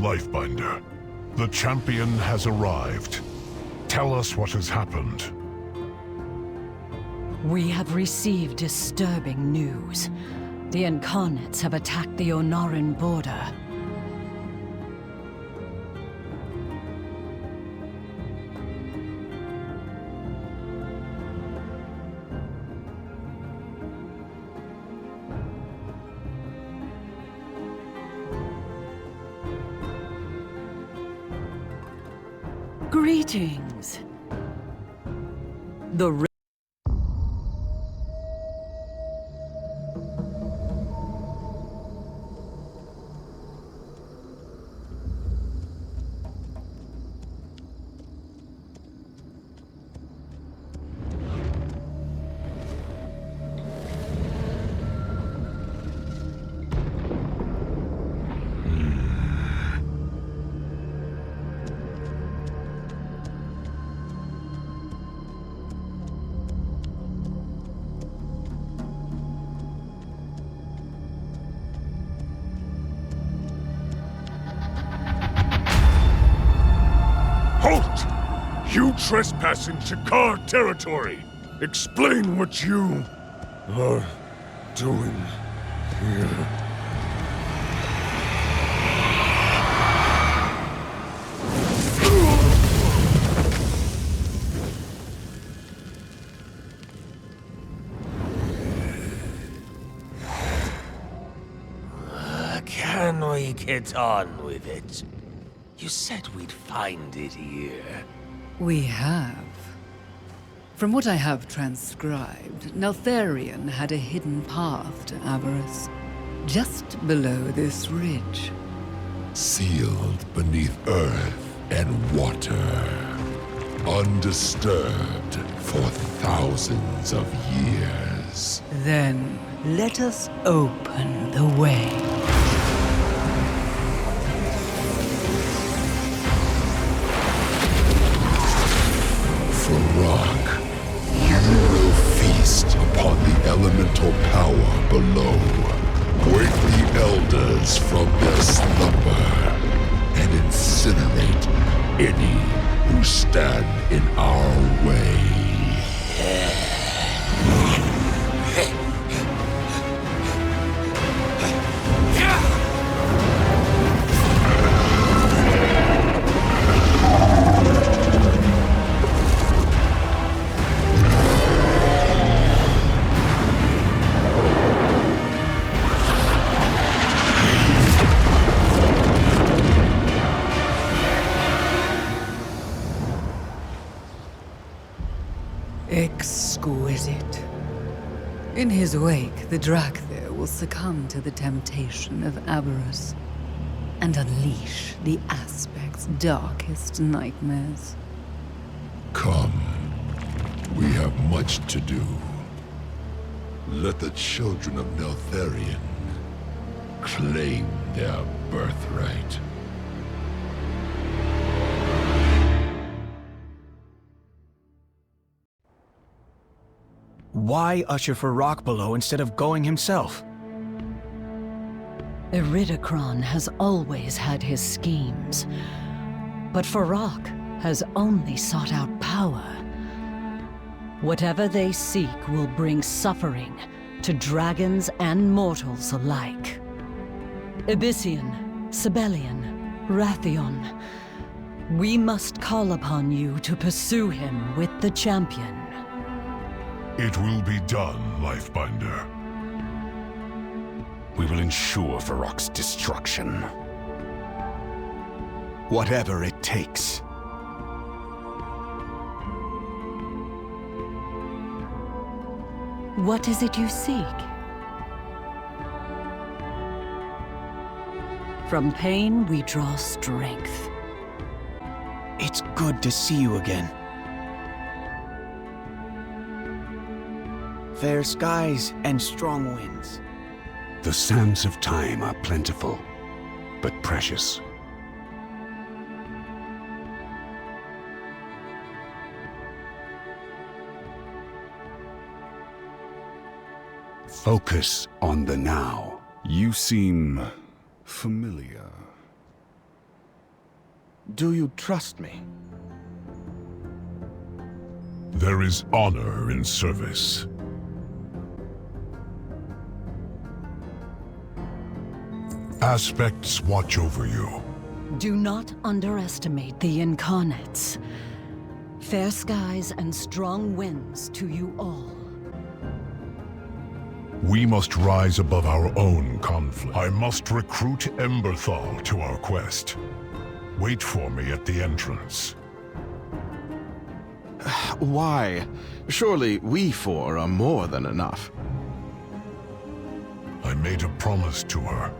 Lifebinder, the champion has arrived. Tell us what has happened. We have received disturbing news. The Incarnates have attacked the Onaran border. Greetings. The You trespassing Shakar territory! Explain what you are doing here. Can we get on with it? You said we'd find it here. We have. From what I have transcribed, Neltharion had a hidden path to Aberrus, just below this ridge. Sealed beneath earth and water. Undisturbed for thousands of years. Then, let us open the way. Rock, you will feast upon the elemental power below. Wake the elders from their slumber and incinerate any who stand in our way. Exquisite. In his wake, the Drakthir will succumb to the temptation of Aberrus and unleash the aspect's darkest nightmares. Come. We have much to do. Let the children of Neltharion claim their birthright. Why usher for Rock below instead of going himself? Iridikron has always had his schemes, but Farrak has only sought out power. Whatever they seek will bring suffering to dragons and mortals alike. Abyssian, Sibelian, Rathion, we must call upon you to pursue him with the champion. It will be done, Lifebinder. We will ensure Farrak's destruction. Whatever it takes. What is it you seek? From pain, we draw strength. It's good to see you again. Fair skies and strong winds. The sands of time are plentiful, but precious. Focus on the now. You seem familiar. Do you trust me? There is honor in service. Aspects watch over you. Do not underestimate the incarnates. Fair skies and strong winds to you all. We must rise above our own conflict. I must recruit Emberthal to our quest. Wait for me at the entrance. Why? Surely we four are more than enough. I made a promise to her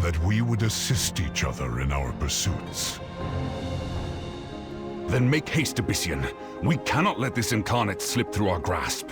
that we would assist each other in our pursuits. Then make haste, Obsidian. We cannot let this incarnate slip through our grasp.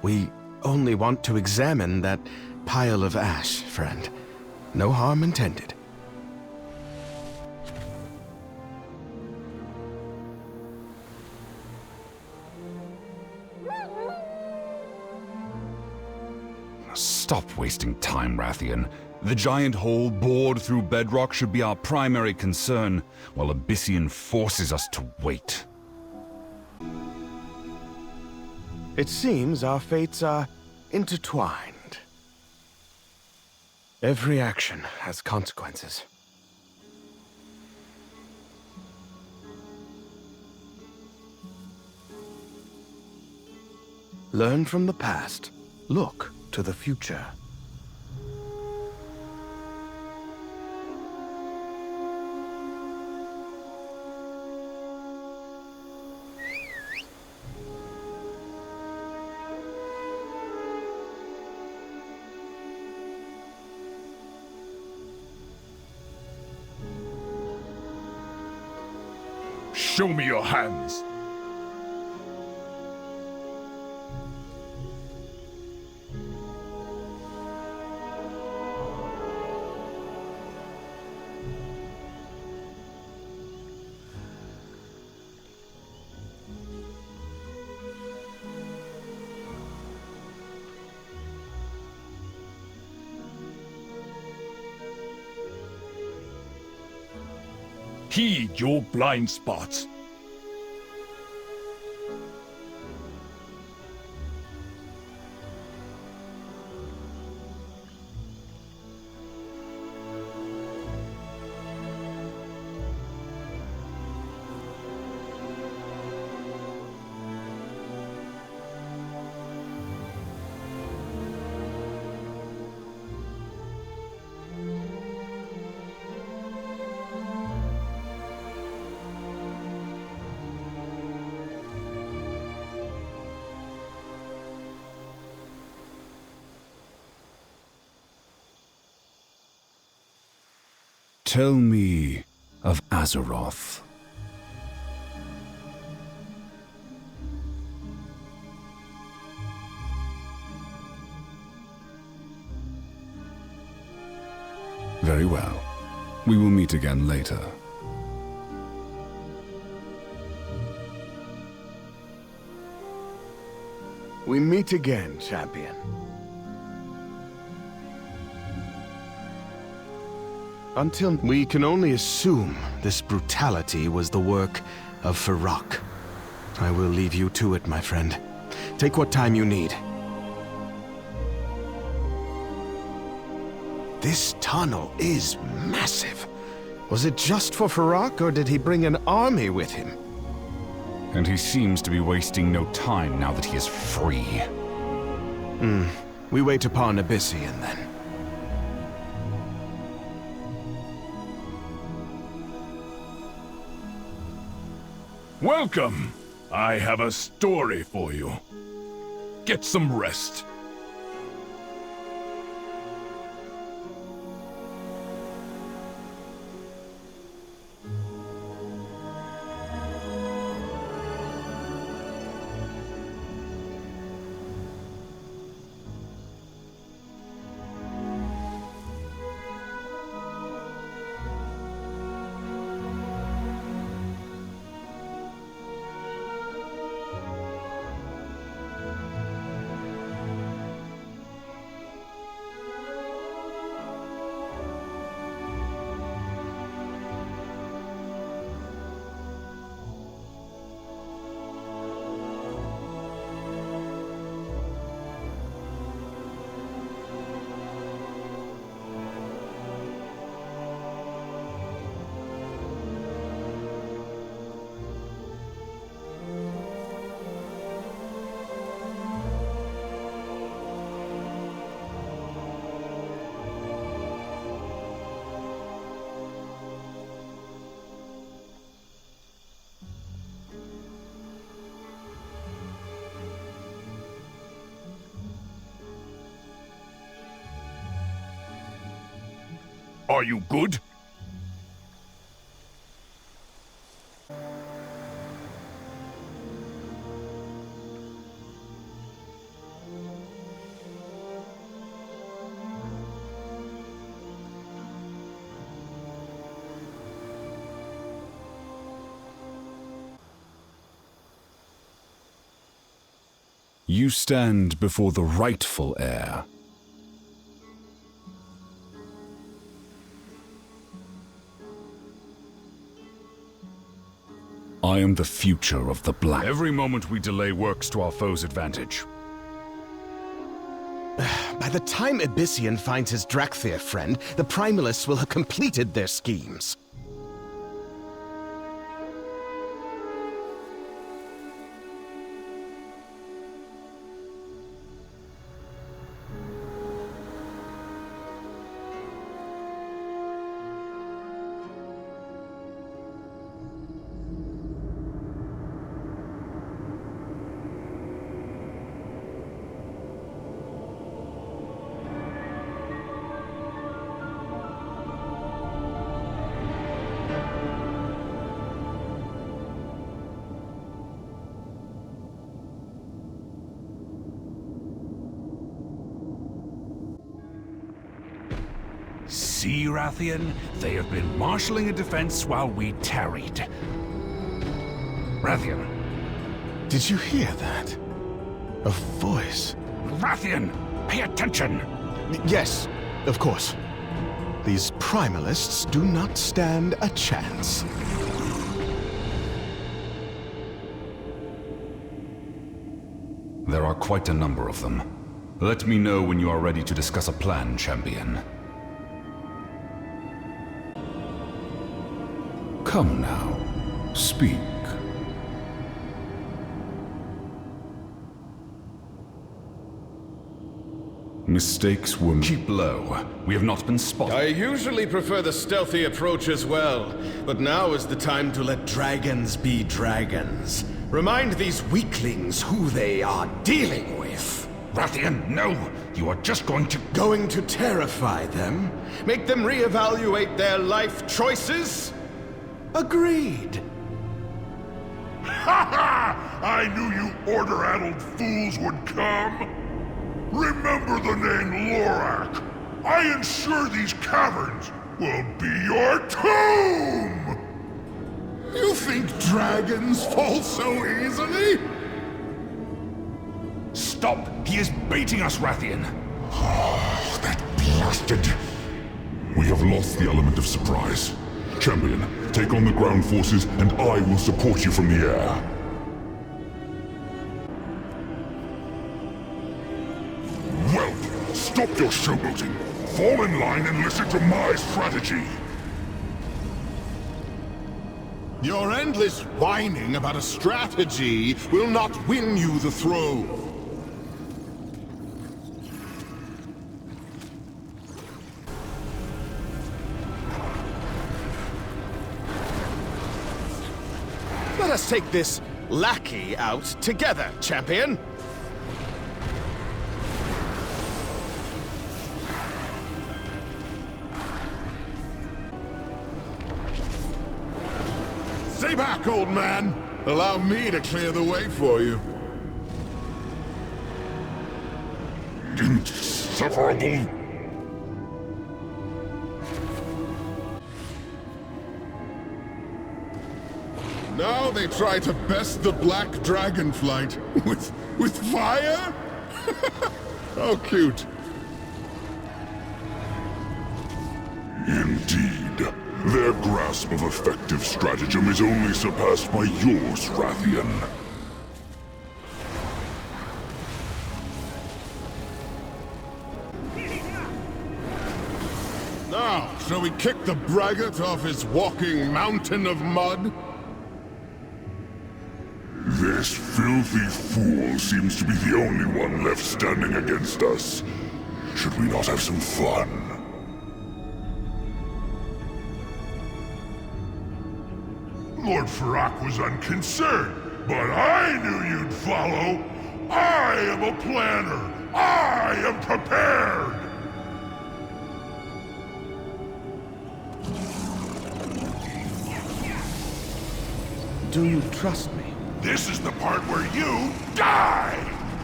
We only want to examine that pile of ash, friend. No harm intended. Stop wasting time, Rathian. The giant hole bored through bedrock should be our primary concern, while Obsidian forces us to wait. It seems our fates are intertwined. Every action has consequences. Learn from the past. Look to the future. Show me your hands! Heed your blind spots. Tell me of Azeroth. Very well. We will meet again later. We meet again, champion. Until we can only assume this brutality was the work of Feroc. I will leave you to it, my friend. Take what time you need. This tunnel is massive. Was it just for Feroc, or did he bring an army with him? And he seems to be wasting no time now that he is free. We wait upon Abyssian, then. Welcome! I have a story for you. Get some rest. Are you good? You stand before the rightful heir. I am the future of the Black. Every moment we delay works to our foe's advantage. By the time Abyssian finds his Drakthir friend, the Primalists will have completed their schemes. See, Rathian? They have been marshalling a defense while we tarried. Rathian! Did you hear that? A voice. Rathian! Pay attention! Yes, of course. These Primalists do not stand a chance. There are quite a number of them. Let me know when you are ready to discuss a plan, champion. Come now, speak. Mistakes were... Keep low. We have not been spotted. I usually prefer the stealthy approach as well, but now is the time to let dragons be dragons. Remind these weaklings who they are dealing with. Rathian, no! You are just going to... Going to terrify them? Make them reevaluate their life choices? Agreed. Ha ha! I knew you order-addled fools would come! Remember the name Lorak! I ensure these caverns will be your tomb! You think dragons fall so easily? Stop! He is baiting us, Rathian! Oh, that blasted... We have lost the element of surprise. Champion, take on the ground forces, and I will support you from the air. Well, stop your showboating. Fall in line and listen to my strategy. Your endless whining about a strategy will not win you the throne. Let us take this lackey out together, champion! Stay back, old man! Allow me to clear the way for you. Insufferable! Now they try to best the Black Dragonflight with fire? How cute. Indeed. Their grasp of effective stratagem is only surpassed by yours, Rathian. Now, shall we kick the braggart off his walking mountain of mud? This filthy fool seems to be the only one left standing against us. Should we not have some fun? Lord Farak was unconcerned, but I knew you'd follow. I am a planner. I am prepared. Do you trust me? This is the part where you die!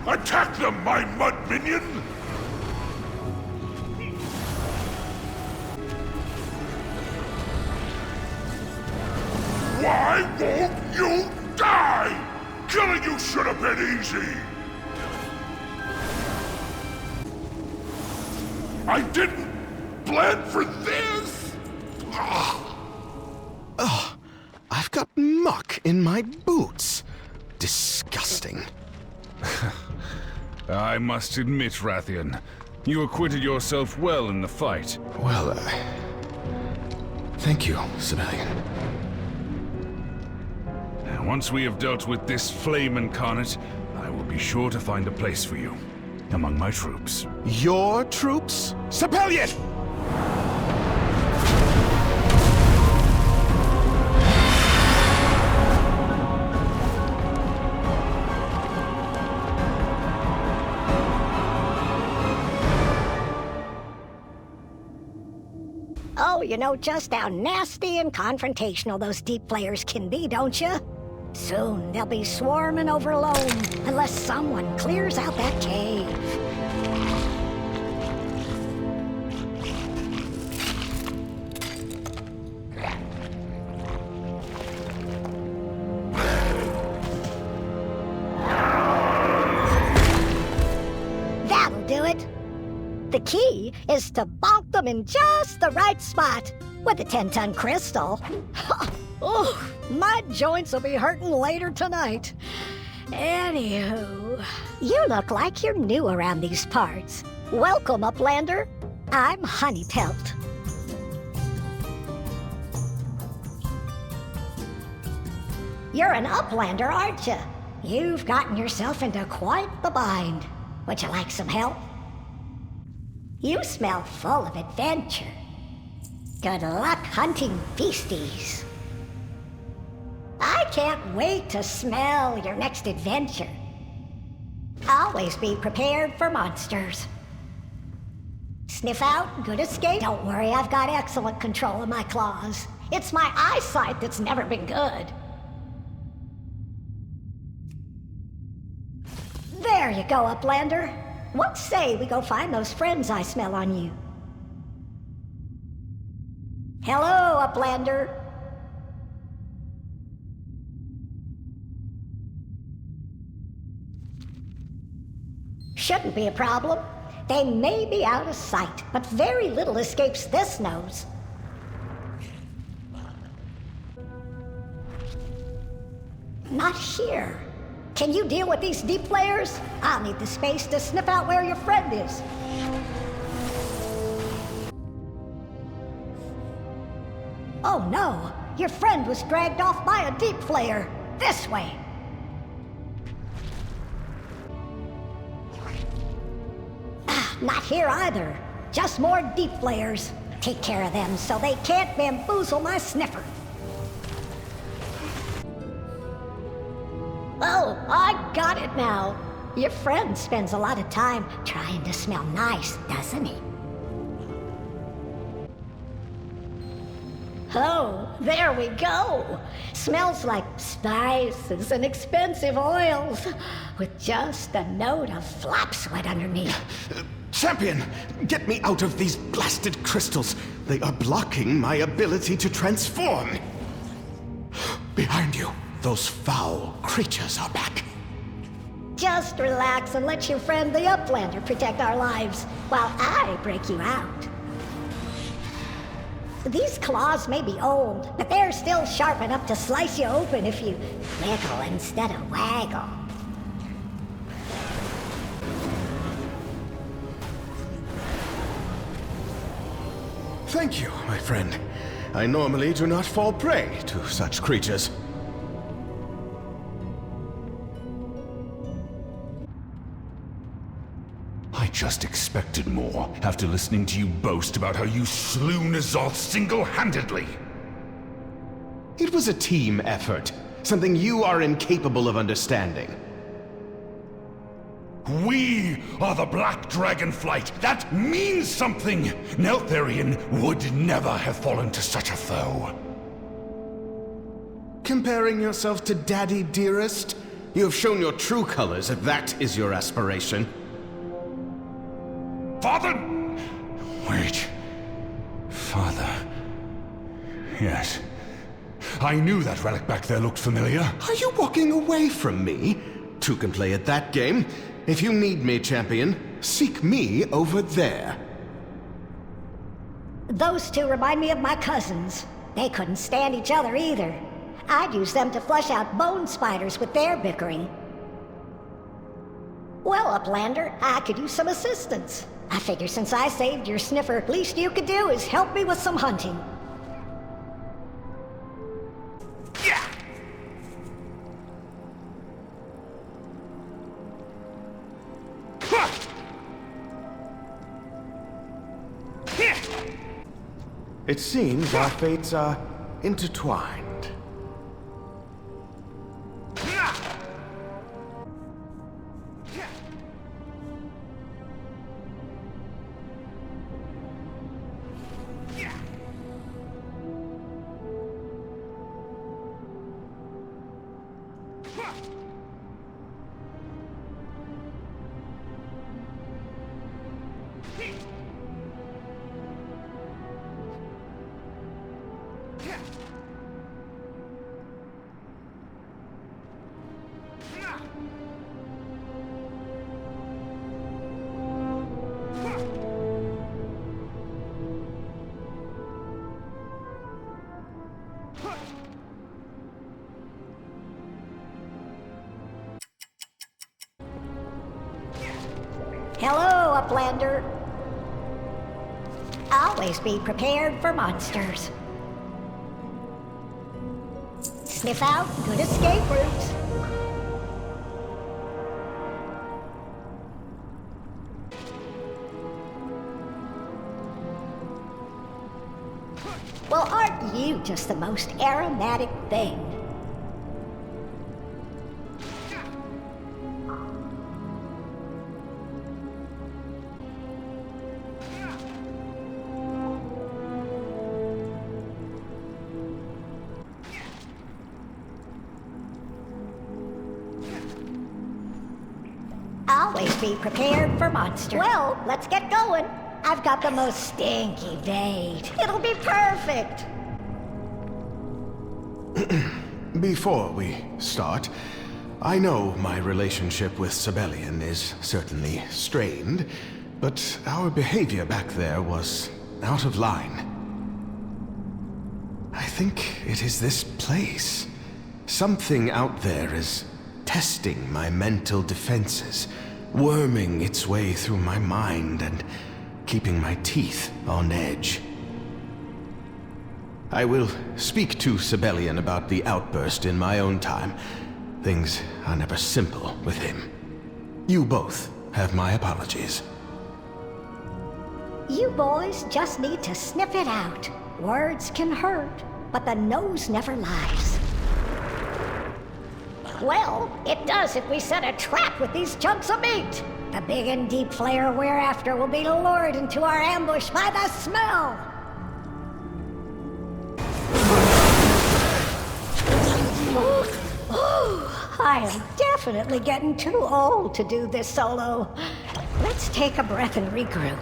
Attack them, my mud minion! Why won't you die? Killing you should have been easy! I didn't plan for this! I've got muck in my boots. Disgusting. I must admit, Rathian, you acquitted yourself well in the fight. Well, thank you, civilian. Once we have dealt with this flame incarnate, I will be sure to find a place for you among my troops. Your troops? Civilian! Oh, you know just how nasty and confrontational those deep players can be, don't you? Soon they'll be swarming over Loam, unless someone clears out that cave. That'll do it. The key is to bonk them in just the right spot with a 10-ton crystal. Oh, my joints will be hurting later tonight. Anywho, you look like you're new around these parts. Welcome, Uplander. I'm Honeypelt. You're an Uplander, aren't you? You've gotten yourself into quite the bind. Would you like some help? You smell full of adventure. Good luck hunting beasties. I can't wait to smell your next adventure. Always be prepared for monsters. Sniff out, good escape. Don't worry, I've got excellent control of my claws. It's my eyesight that's never been good. There you go, Uplander. What say we go find those friends I smell on you? Hello, Uplander. Shouldn't be a problem. They may be out of sight, but very little escapes this nose. Not here. Can you deal with these deep players? I'll need the space to sniff out where your friend is. Oh no, Your friend was dragged off by a deep flayer. This way. Not here either. Just more deep flayers. Take care of them so they can't bamboozle my sniffer. Oh, I got it now. Your friend spends a lot of time trying to smell nice, doesn't he? Oh, there we go. Smells like spices and expensive oils, with just a note of flap sweat underneath. Champion, get me out of these blasted crystals. They are blocking my ability to transform. Behind you, those foul creatures are back. Just relax and let your friend the Uplander protect our lives, while I break you out. These claws may be old, but they're still sharp enough to slice you open if you wiggle instead of waggle. Thank you, my friend. I normally do not fall prey to such creatures. I just expected more, after listening to you boast about how you slew N'Zoth single-handedly. It was a team effort, something you are incapable of understanding. We are the Black Dragonflight. That means something. Neltharion would never have fallen to such a foe. Comparing yourself to Daddy Dearest? You have shown your true colors if that is your aspiration. Father? Wait. Father. Yes. I knew that relic back there looked familiar. Are you walking away from me? Two can play at that game. If you need me, champion, seek me over there. Those two remind me of my cousins. They couldn't stand each other either. I'd use them to flush out bone spiders with their bickering. Well, Uplander, I could use some assistance. I figure since I saved your sniffer, least you could do is help me with some hunting. It seems our fates are intertwined. Hello, Uplander. Always be prepared for monsters. Sniff out good escape routes. Well, aren't you just the most aromatic thing? Always be prepared for monsters. Well, let's get going. I've got the most stinky date. It'll be perfect. Before we start, I know my relationship with Sibelian is certainly strained, but our behavior back there was out of line. I think it is this place. Something out there is testing my mental defenses, worming its way through my mind and keeping my teeth on edge. I will speak to Sibelian about the outburst in my own time. Things are never simple with him. You both have my apologies. You boys just need to sniff it out. Words can hurt, but the nose never lies. Well, it does if we set a trap with these chunks of meat. The big and deep flayer we're after will be lured into our ambush by the smell. I am definitely getting too old to do this solo. Let's take a breath and regroup.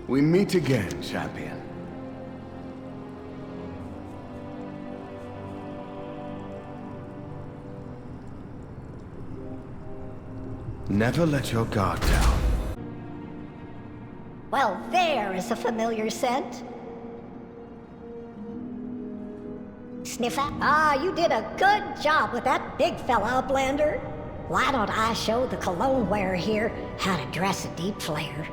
We meet again, champion. Never let your guard down. Well, there is a familiar scent. Sniffer? Ah, you did a good job with that big fella, Uplander. Why don't I show the cologne wearer here how to dress a deep flare?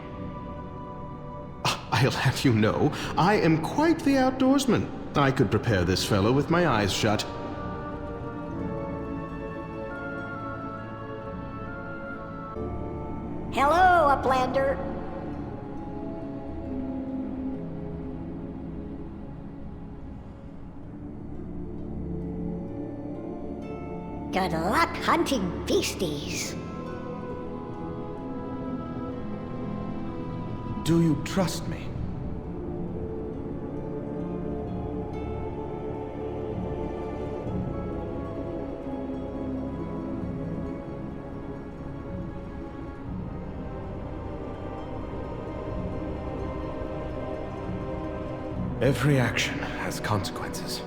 I'll have you know, I am quite the outdoorsman. I could prepare this fellow with my eyes shut. Hello, Uplander. Good luck hunting beasties. Do you trust me? Every action has consequences.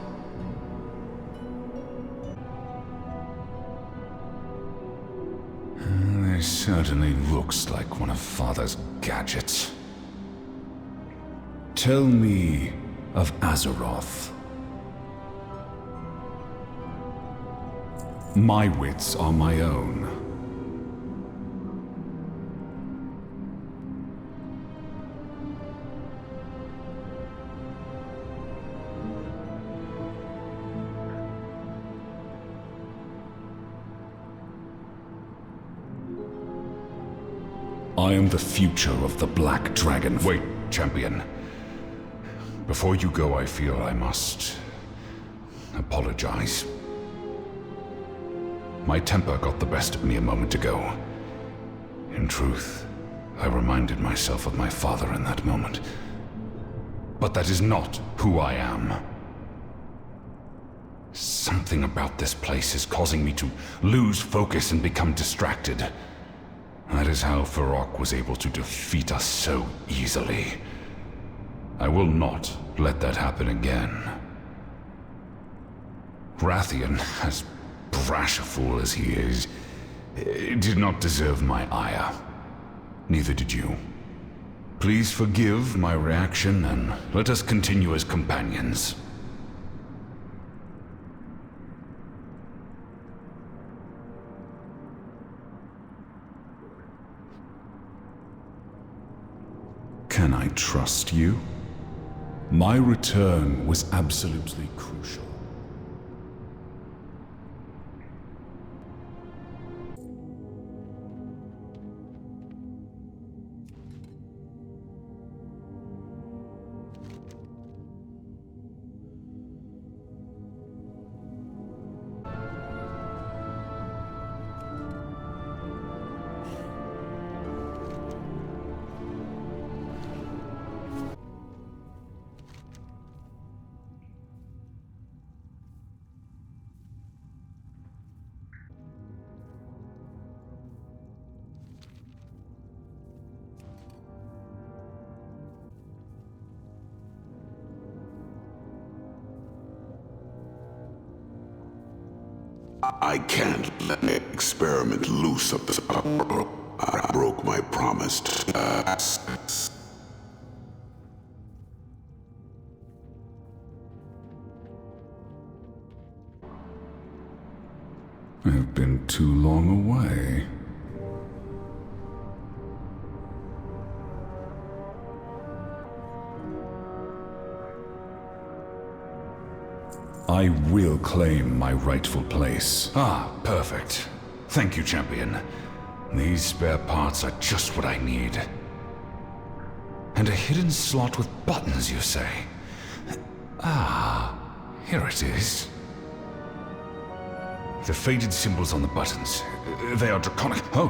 This certainly looks like one of Father's gadgets. Tell me of Azeroth. My wits are my own. I am the future of the Black Dragon. Wait, champion. Before you go, I feel I must apologize. My temper got the best of me a moment ago. In truth, I reminded myself of my father in that moment. But that is not who I am. Something about this place is causing me to lose focus and become distracted. That is how Farok was able to defeat us so easily. I will not let that happen again. Rathian, as brash a fool as he is, did not deserve my ire. Neither did you. Please forgive my reaction, and let us continue as companions. Can I trust you? My return was absolutely crucial. I can't let the experiment loose up this uproar. I broke my promise to us. been too long away. I will claim my rightful place. Ah, perfect. Thank you, champion. These spare parts are just what I need. And a hidden slot with buttons, you say? Ah, here it is. The faded symbols on the buttons. They are draconic. Oh!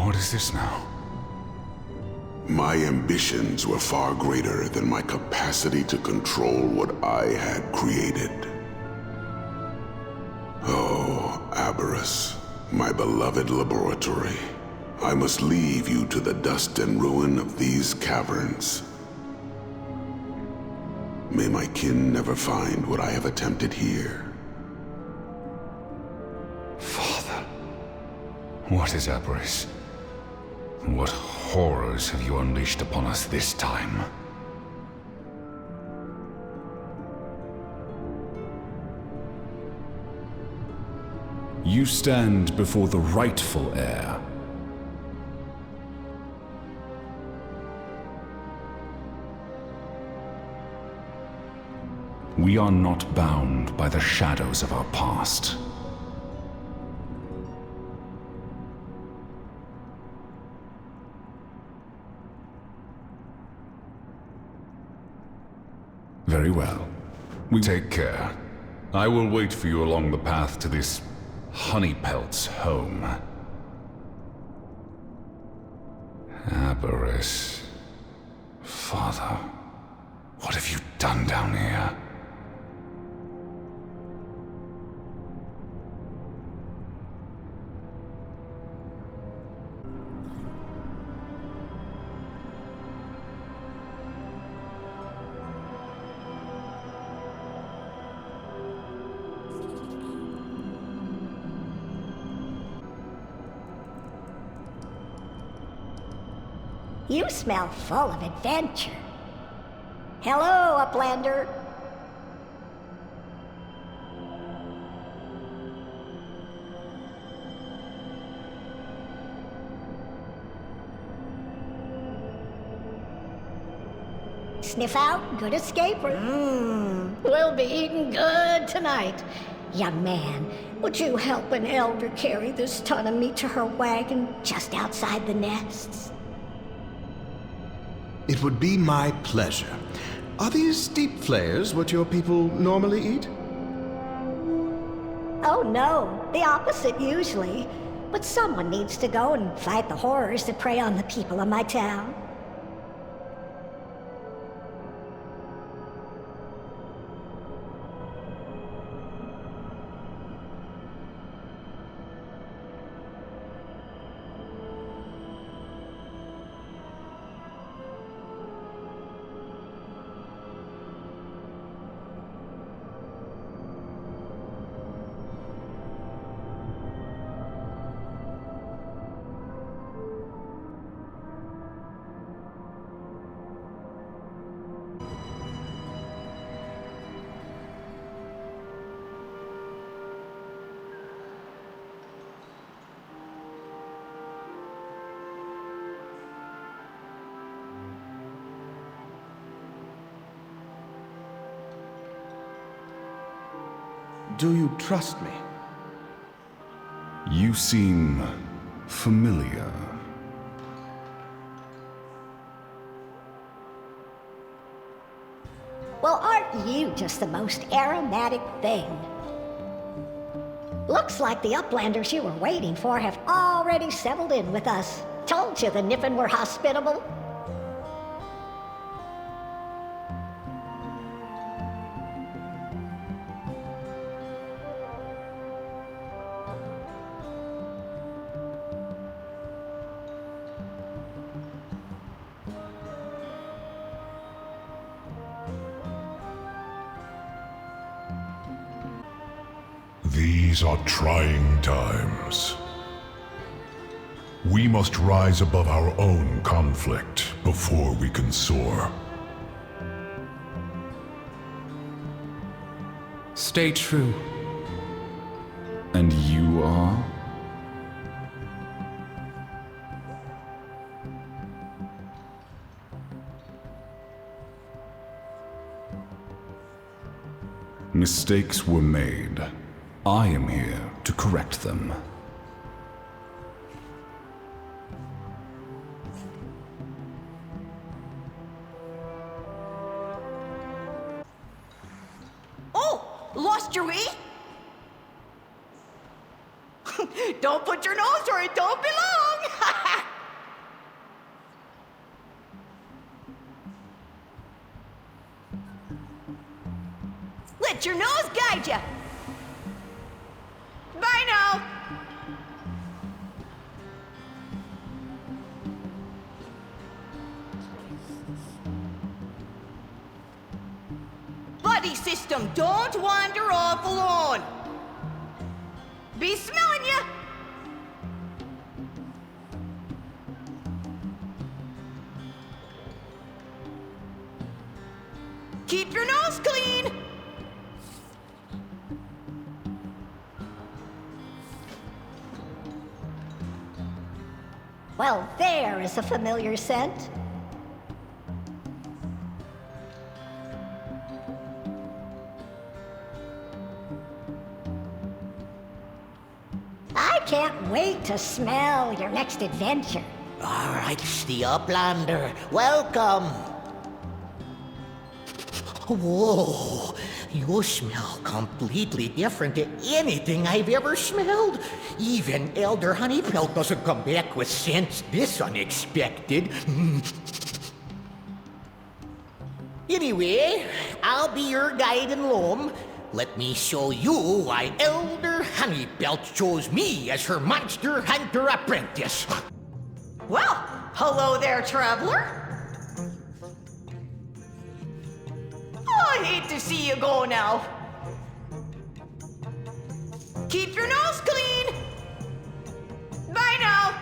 What is this now? My ambitions were far greater than my capacity to control what I had created. Oh, Aberrus, my beloved laboratory. I must leave you to the dust and ruin of these caverns. May my kin never find what I have attempted here. Father, what is Aberrus? What horrors have you unleashed upon us this time? You stand before the rightful heir. We are not bound by the shadows of our past. Very well. We take care. I will wait for you along the path to this honeypelt's home. Aberrus. Father, what have you done down here? You smell full of adventure. Hello, Uplander. Sniff out, good escaper. We'll be eating good tonight. Young man, would you help an elder carry this ton of meat to her wagon just outside the nests? It would be my pleasure. Are these deep flayers what your people normally eat? Oh no, the opposite usually. But someone needs to go and fight the horrors that prey on the people of my town. Do you trust me? You seem familiar. Well, aren't you just the most aromatic thing? Looks like the Uplanders you were waiting for have already settled in with us. Told you the Niffin were hospitable. These are trying times. We must rise above our own conflict before we can soar. Stay true. And you are? Mistakes were made. I am here to correct them. Oh, lost your way? Don't put your nose where it don't belong! Let your nose guide you! Bye now! Buddy system, don't wander off alone! Be smelling ya! Keep your nose clean! Well, there is a familiar scent. I can't wait to smell your next adventure. All right, the Uplander. Welcome. Whoa, you smell completely different to anything I've ever smelled. Even Elder Honeypelt doesn't come back with scents this unexpected. Anyway, I'll be your guide in Loam. Let me show you why Elder Honeypelt chose me as her monster hunter apprentice. Well, hello there, traveler. I hate to see you go now. Keep your nose clean. Bye now.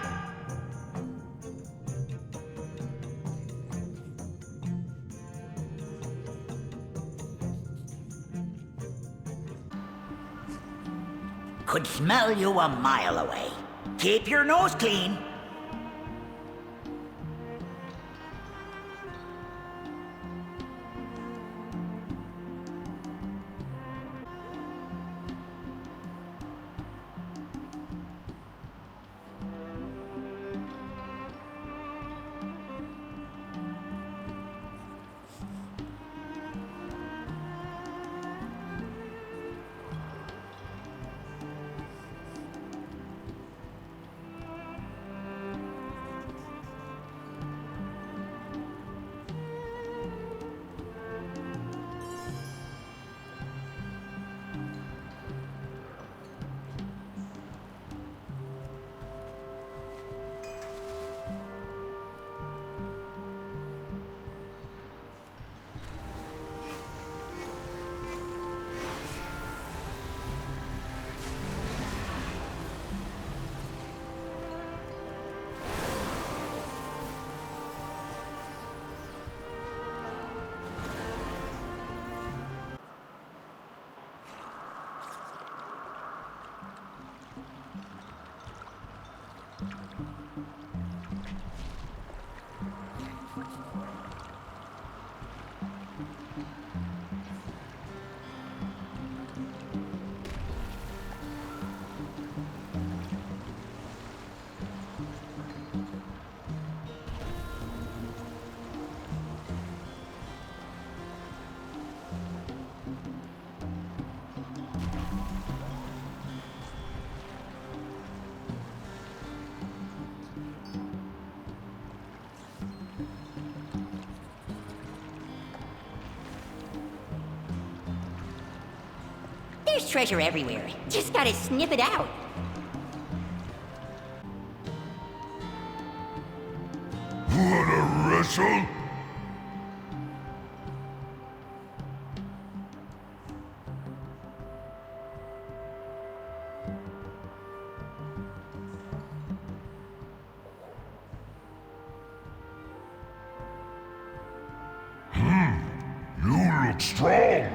Could smell you a mile away. Keep your nose clean. There's treasure everywhere. Just gotta sniff it out. Wanna wrestle? You look strong.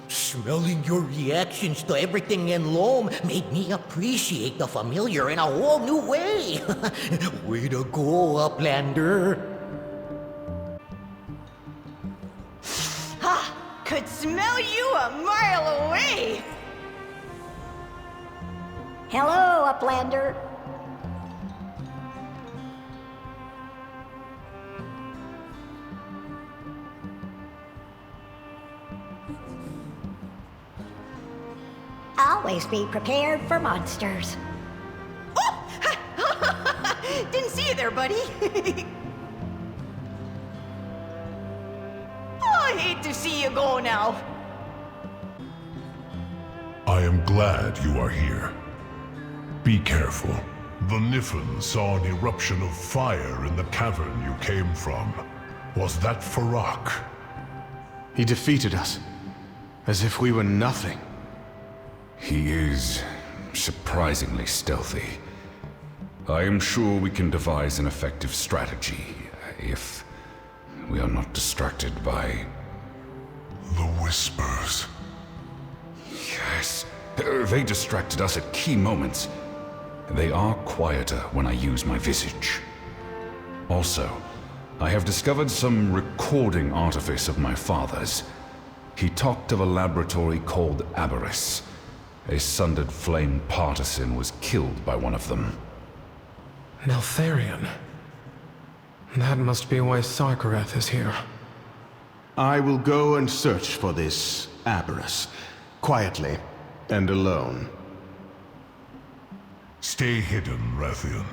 Smelling your reactions to everything in Loam made me appreciate the familiar in a whole new way. Way to go, Uplander. Ha! Could smell you a mile away! Hello, Uplander. Always be prepared for monsters. Oh! Didn't see you there, buddy. Oh, I hate to see you go now. I am glad you are here. Be careful. The Niffin saw an eruption of fire in the cavern you came from. Was that Farak? He defeated us, as if we were nothing. He is surprisingly stealthy. I am sure we can devise an effective strategy, if we are not distracted by... the Whispers. Yes, they distracted us at key moments. They are quieter when I use my visage. Also, I have discovered some recording artifice of my father's. He talked of a laboratory called Aberrus. A Sundered Flame partisan was killed by one of them. Neltharion. That must be why Sarkareth is here. I will go and search for this Aberrus, quietly and alone. Stay hidden, Rathian.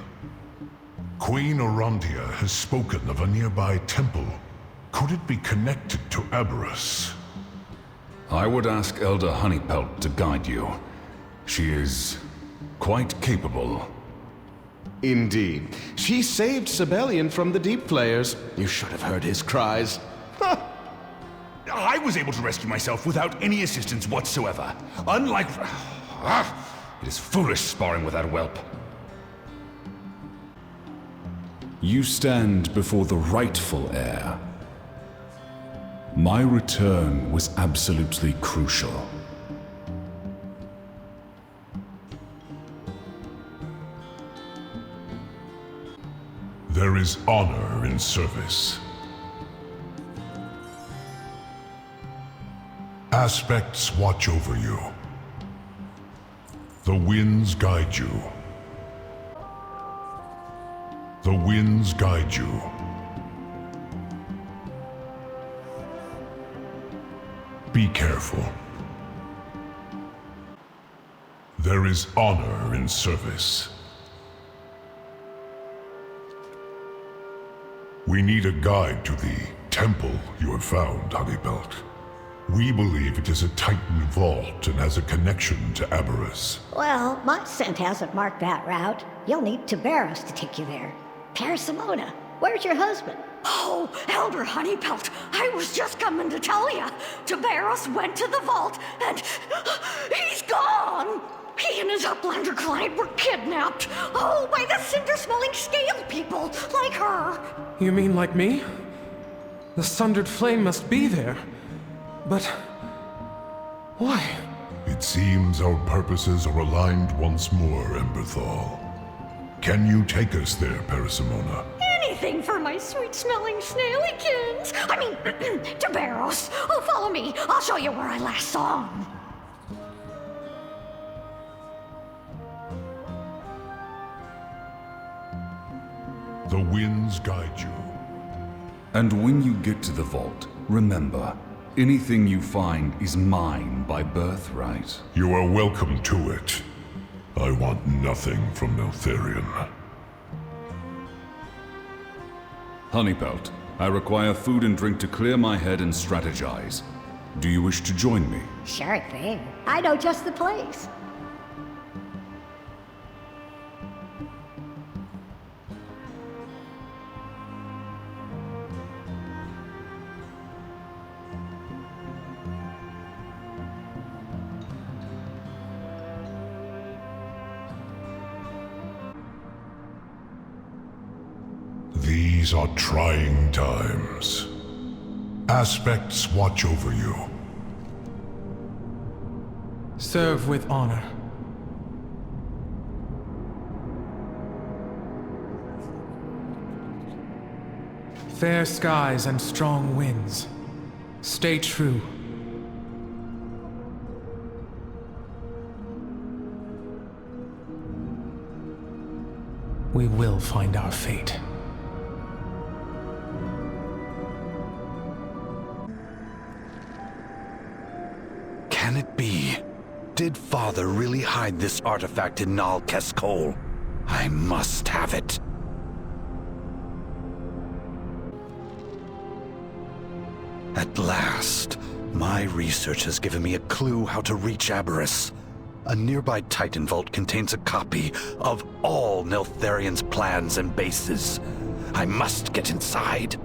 Queen Arondia has spoken of a nearby temple. Could it be connected to Aberrus? I would ask Elder Honeypelt to guide you. She is quite capable. Indeed. She saved Sibelian from the Deep Players. You should have heard his cries. I was able to rescue myself without any assistance whatsoever. Unlike... It is foolish sparring with that whelp. You stand before the rightful heir. My return was absolutely crucial. There is honor in service. Aspects watch over you. The winds guide you. The winds guide you. Be careful. There is honor in service. We need a guide to the temple you have found, Honeybelt. We believe it is a Titan vault and has a connection to Aberrus. Well, my scent hasn't marked that route. You'll need Aberrus to take you there. Parsimona, where's your husband? Oh, Elder Honeypelt, I was just coming to tell you. Aberrus went to the vault, and he's gone! He and his Uplander client were kidnapped. Oh, by the cinder-smelling scale people, like her. You mean like me? The Sundered Flame must be there. But... why? It seems our purposes are aligned once more, Emberthal. Can you take us there, Parsimona? Anything for my sweet-smelling snailykins. I mean, Aberrus. Oh, follow me. I'll show you where I last saw him. The winds guide you. And when you get to the vault, remember, anything you find is mine by birthright. You are welcome to it. I want nothing from Neltharion. Honeypelt, I require food and drink to clear my head and strategize. Do you wish to join me? Sure thing. I know just the place. These are trying times. Aspects watch over you. Serve with honor. Fair skies and strong winds. Stay true. We will find our fate. Can it be? Did Father really hide this artifact in Nal Keskol? I must have it. At last, my research has given me a clue how to reach Aberrus. A nearby Titan Vault contains a copy of all Neltharion's plans and bases. I must get inside.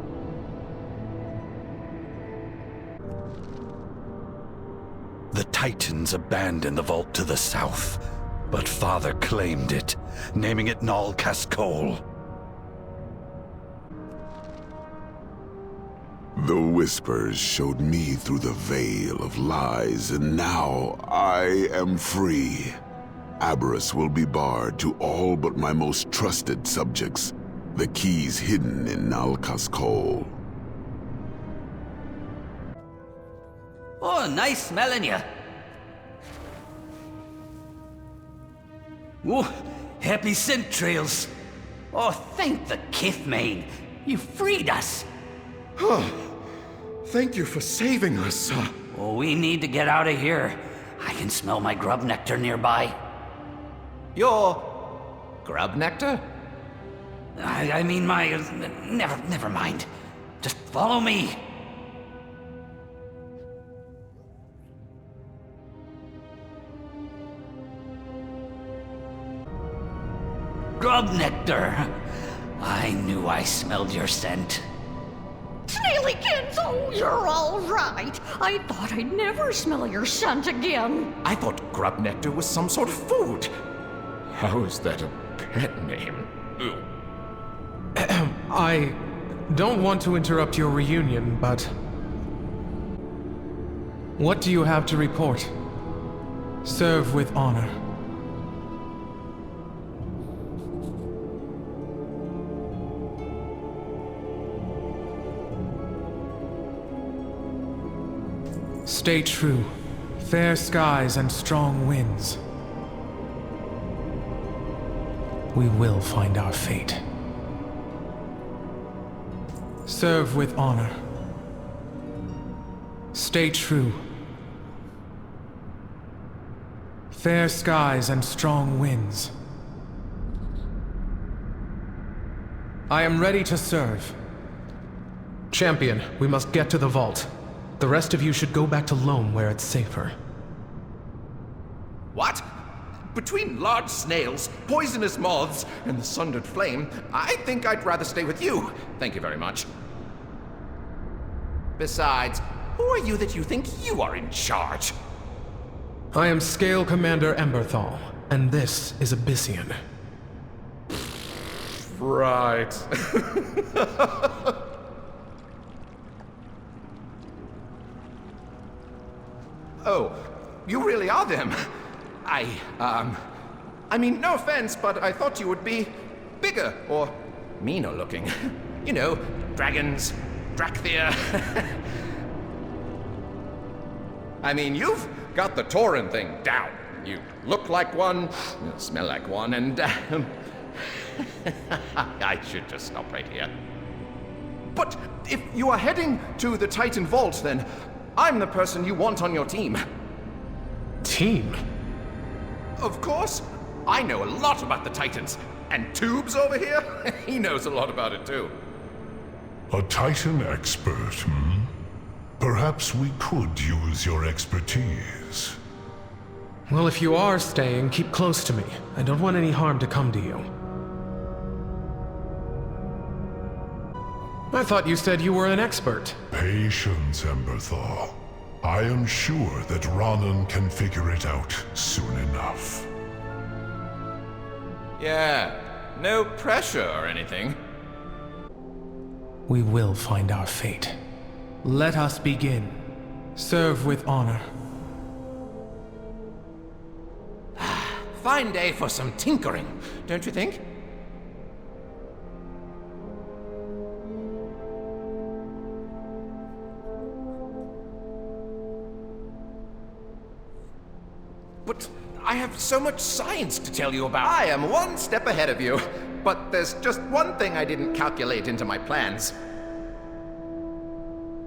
The Titans abandoned the vault to the south, but Father claimed it, naming it Nal Keskol. The whispers showed me through the veil of lies, and now I am free. Aberrus will be barred to all but my most trusted subjects, the keys hidden in Nal Keskol. Oh, nice smelling ya. Oh, happy scent trails. Oh, thank the Kithmane. You freed us. Thank you for saving us. Oh, we need to get out of here. I can smell my grub nectar nearby. Your grub nectar? I mean my... Never mind. Just follow me. Grub nectar. I knew I smelled your scent. Snailykins, oh, you're all right. I thought I'd never smell your scent again. I thought grub nectar was some sort of food. How is that a pet name? I don't want to interrupt your reunion, but... what do you have to report? Serve with honor. Stay true. Fair skies and strong winds. We will find our fate. Serve with honor. Stay true. Fair skies and strong winds. I am ready to serve. Champion, we must get to the vault. The rest of you should go back to Loam where it's safer. What? Between large snails, poisonous moths, and the Sundered Flame, I think I'd rather stay with you. Thank you very much. Besides, who are you that you think you are in charge? I am Scale Commander Emberthal, and this is Abyssian. Right. Oh, you really are them. I mean, no offense, but I thought you would be bigger or meaner looking. You know, dragons, Drakthir. I mean, you've got the Tauren thing down. You look like one, you smell like one, and I should just stop right here. But if you are heading to the Titan Vault, then I'm the person you want on your team. Team? Of course. I know a lot about the Titans. And Tubes over here, he knows a lot about it too. A Titan expert, hmm? Perhaps we could use your expertise. Well, if you are staying, keep close to me. I don't want any harm to come to you. I thought you said you were an expert. Patience, Emberthal. I am sure that Ronan can figure it out soon enough. Yeah, no pressure or anything. We will find our fate. Let us begin. Serve with honor. fine day for some tinkering, don't you think? But I have so much science to tell you about. I am one step ahead of you, but there's just one thing I didn't calculate into my plans.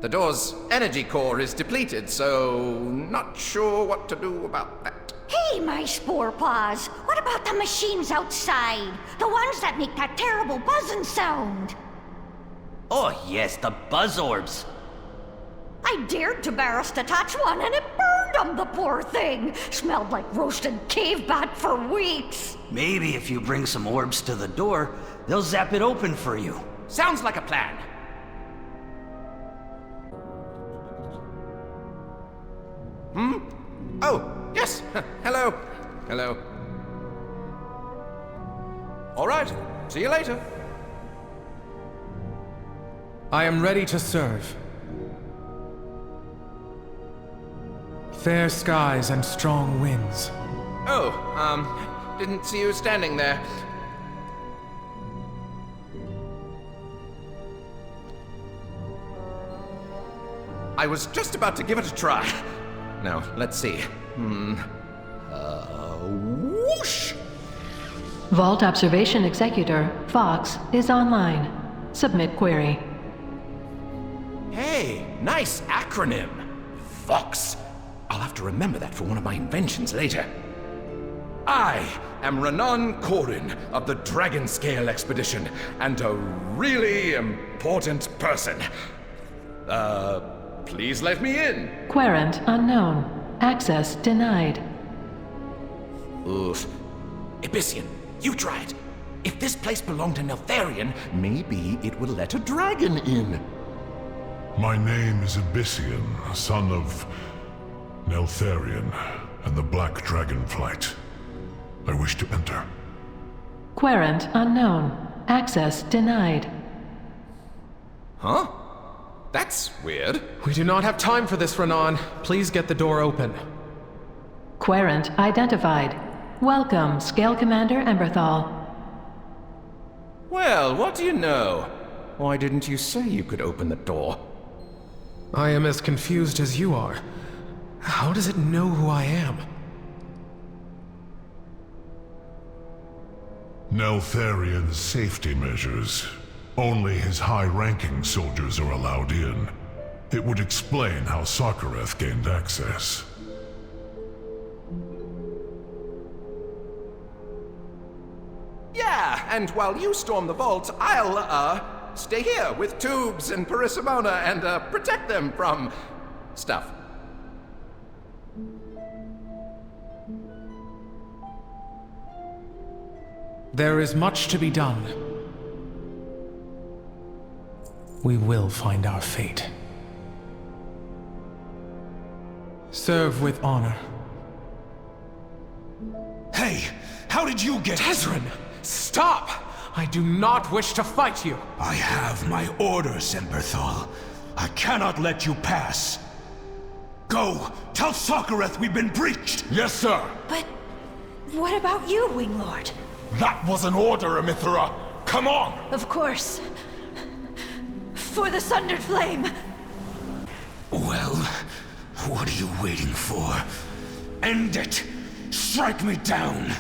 The door's energy core is depleted, so not sure what to do about that. Hey, my spore paws! What about the machines outside? The ones that make that terrible buzzing sound? Oh yes, the buzz orbs. I dared Aberrus to touch one and it burned him, the poor thing! Smelled like roasted cave bat for weeks! Maybe if you bring some orbs to the door, they'll zap it open for you. Sounds like a plan. Oh, yes. Hello. Hello. All right. See you later. I am ready to serve. Fair skies and strong winds. Oh, didn't see you standing there. I was just about to give it a try. Now, let's see. Whoosh! Vault Observation Executor, Fox, is online. Submit query. Hey, nice acronym. Fox. I'll have to remember that for one of my inventions later. I am Renan Corin of the Dragon Scale Expedition, and a really important person. Please let me in. Querent unknown. Access denied. Oof. Abyssian, you try it. If this place belonged to Neltharion, maybe it would let a dragon in. My name is Abyssian, son of Neltharion and the Black Dragonflight. I wish to enter. Querent unknown. Access denied. Huh? That's weird. We do not have time for this, Renan. Please get the door open. Querent identified. Welcome, Scale Commander Emberthal. Well, what do you know? Why didn't you say you could open the door? I am as confused as you are. How does it know who I am? Neltharion's safety measures. Only his high-ranking soldiers are allowed in. It would explain how Sarkareth gained access. Yeah, and while you storm the vault, I'll, stay here with Tubes and Parissimona and, protect them from... stuff. There is much to be done. We will find our fate. Serve with honor. Hey, how did you get... Tezrin! Stop! I do not wish to fight you! I have my orders, Emberthal. I cannot let you pass. Go! Tell Sarkareth we've been breached! Yes, sir! But what about you, Winglord? That was an order, Amithra! Come on! Of course. For the Sundered Flame! Well, what are you waiting for? End it! Strike me down!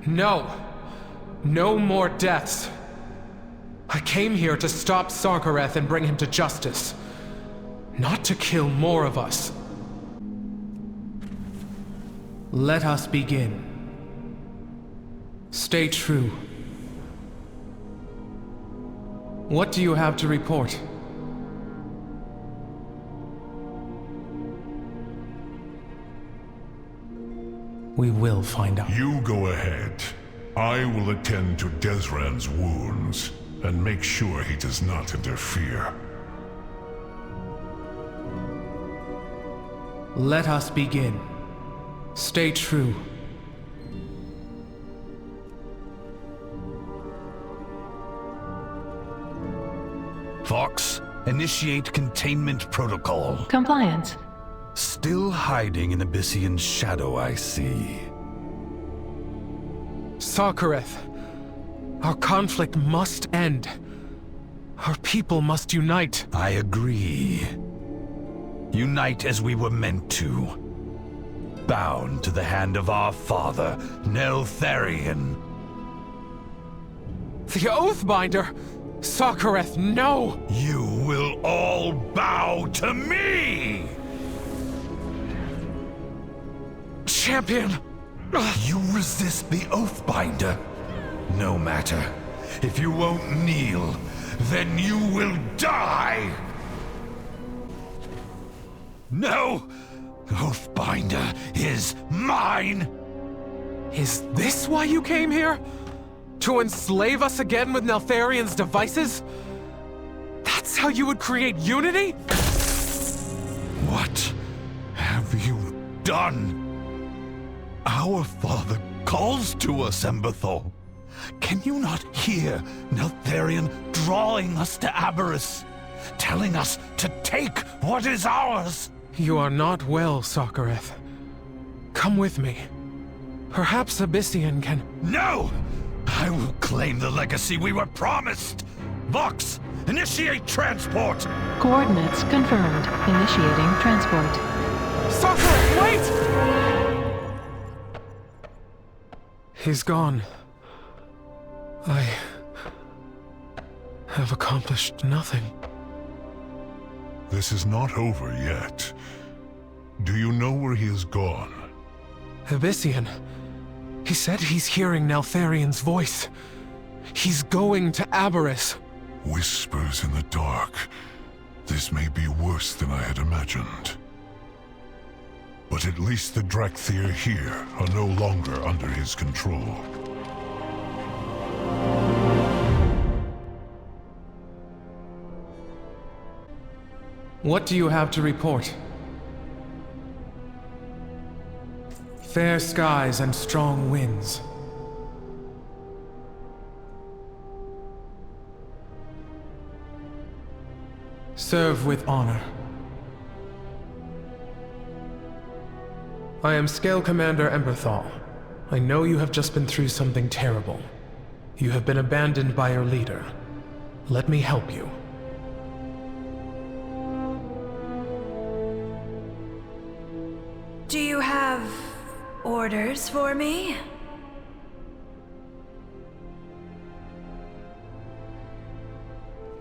No. No more deaths. I came here to stop Sarkareth and bring him to justice. Not to kill more of us. Let us begin. Stay true. What do you have to report? We will find out. You go ahead. I will attend to Desran's wounds and make sure he does not interfere. Let us begin. Stay true. Fox, initiate containment protocol. Compliance. Still hiding in Abyssian's shadow, I see. Sarkareth, our conflict must end. Our people must unite. I agree. Unite as we were meant to. Bound to the hand of our father, Neltharion. The Oathbinder? Sarkareth, no! You will all bow to me! Champion! You resist the Oathbinder? No matter. If you won't kneel, then you will die! No! Oathbinder is mine! Is this why you came here? To enslave us again with Neltharion's devices? That's how you would create unity? What have you done? Our father calls to us, Emberthal. Can you not hear Neltharion drawing us to Aberrus, telling us to take what is ours? You are not well, Sarkareth. Come with me. Perhaps Obsidian can... No! I will claim the legacy we were promised! Vox, initiate transport! Coordinates confirmed. Initiating transport. Sarkareth, wait! He's gone. I have accomplished nothing. This is not over yet. Do you know where he has gone? Obsidian. He said he's hearing Neltharion's voice. He's going to Aberrus. Whispers in the dark. This may be worse than I had imagined. But at least the Drakthir here are no longer under his control. What do you have to report? Fair skies and strong winds. Serve with honor. I am Scale Commander Emberthal. I know you have just been through something terrible. You have been abandoned by your leader. Let me help you. Do you have orders for me?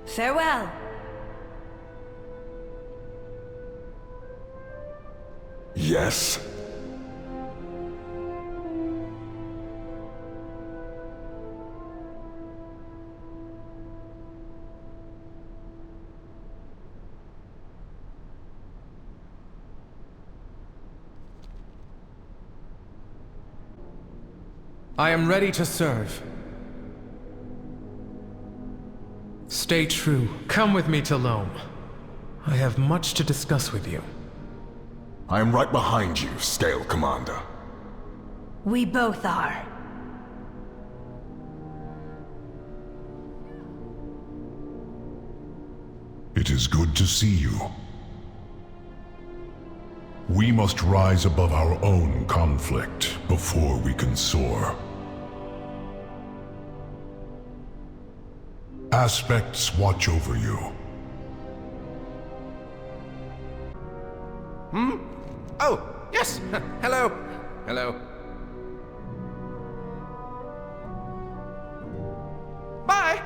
Farewell. Yes. I am ready to serve. Stay true. Come with me to Tome. I have much to discuss with you. I am right behind you, Scale Commander. We both are. It is good to see you. We must rise above our own conflict before we can soar. Aspects watch over you. Oh, yes! Hello! Hello. Bye!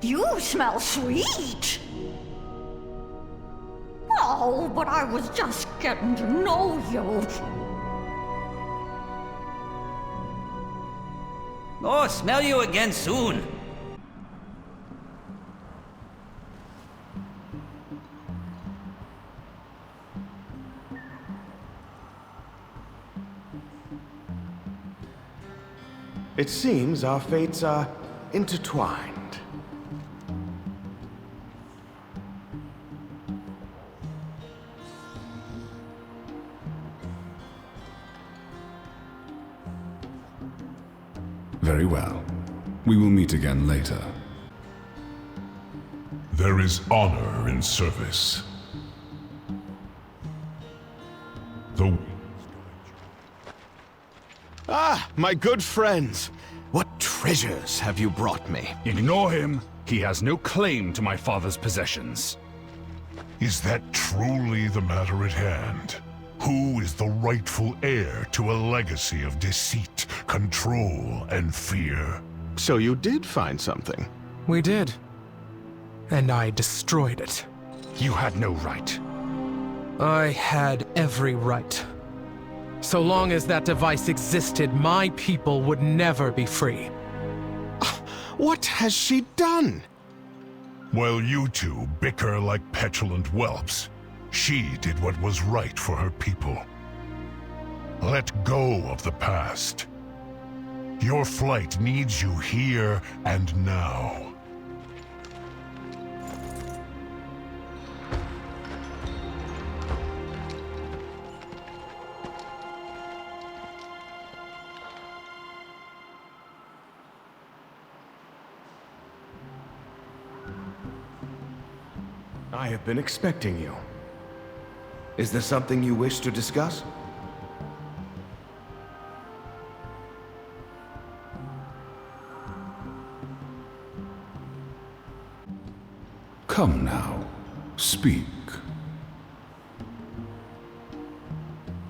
You smell sweet! Oh, but I was just getting to know you. Oh, smell you again soon. It seems our fates are intertwined. Very well. We will meet again later. There is honor in service. Ah, my good friends. What treasures have you brought me? Ignore him. He has no claim to my father's possessions. Is that truly the matter at hand? Who is the rightful heir to a legacy of deceit, control, and fear? So you did find something? We did. And I destroyed it. You had no right. I had every right. So long as that device existed, my people would never be free. What has she done? While you two bicker like petulant whelps, she did what was right for her people. Let go of the past. Your flight needs you here and now. I have been expecting you. Is there something you wish to discuss? Come now, speak.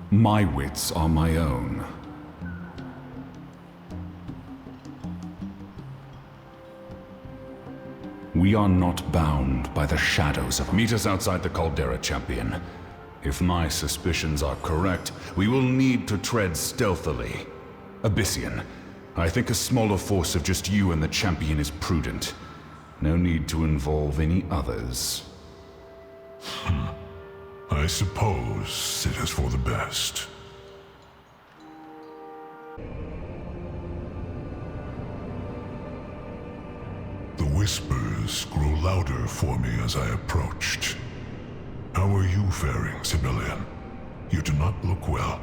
My wits are my own. We are not bound by the shadows of... Meet us outside the Caldera, champion. If my suspicions are correct, we will need to tread stealthily. Abyssian, I think a smaller force of just you and the champion is prudent. No need to involve any others. I suppose it is for the best. The whispers grew louder for me as I approached. How are you faring, Civilian? You do not look well.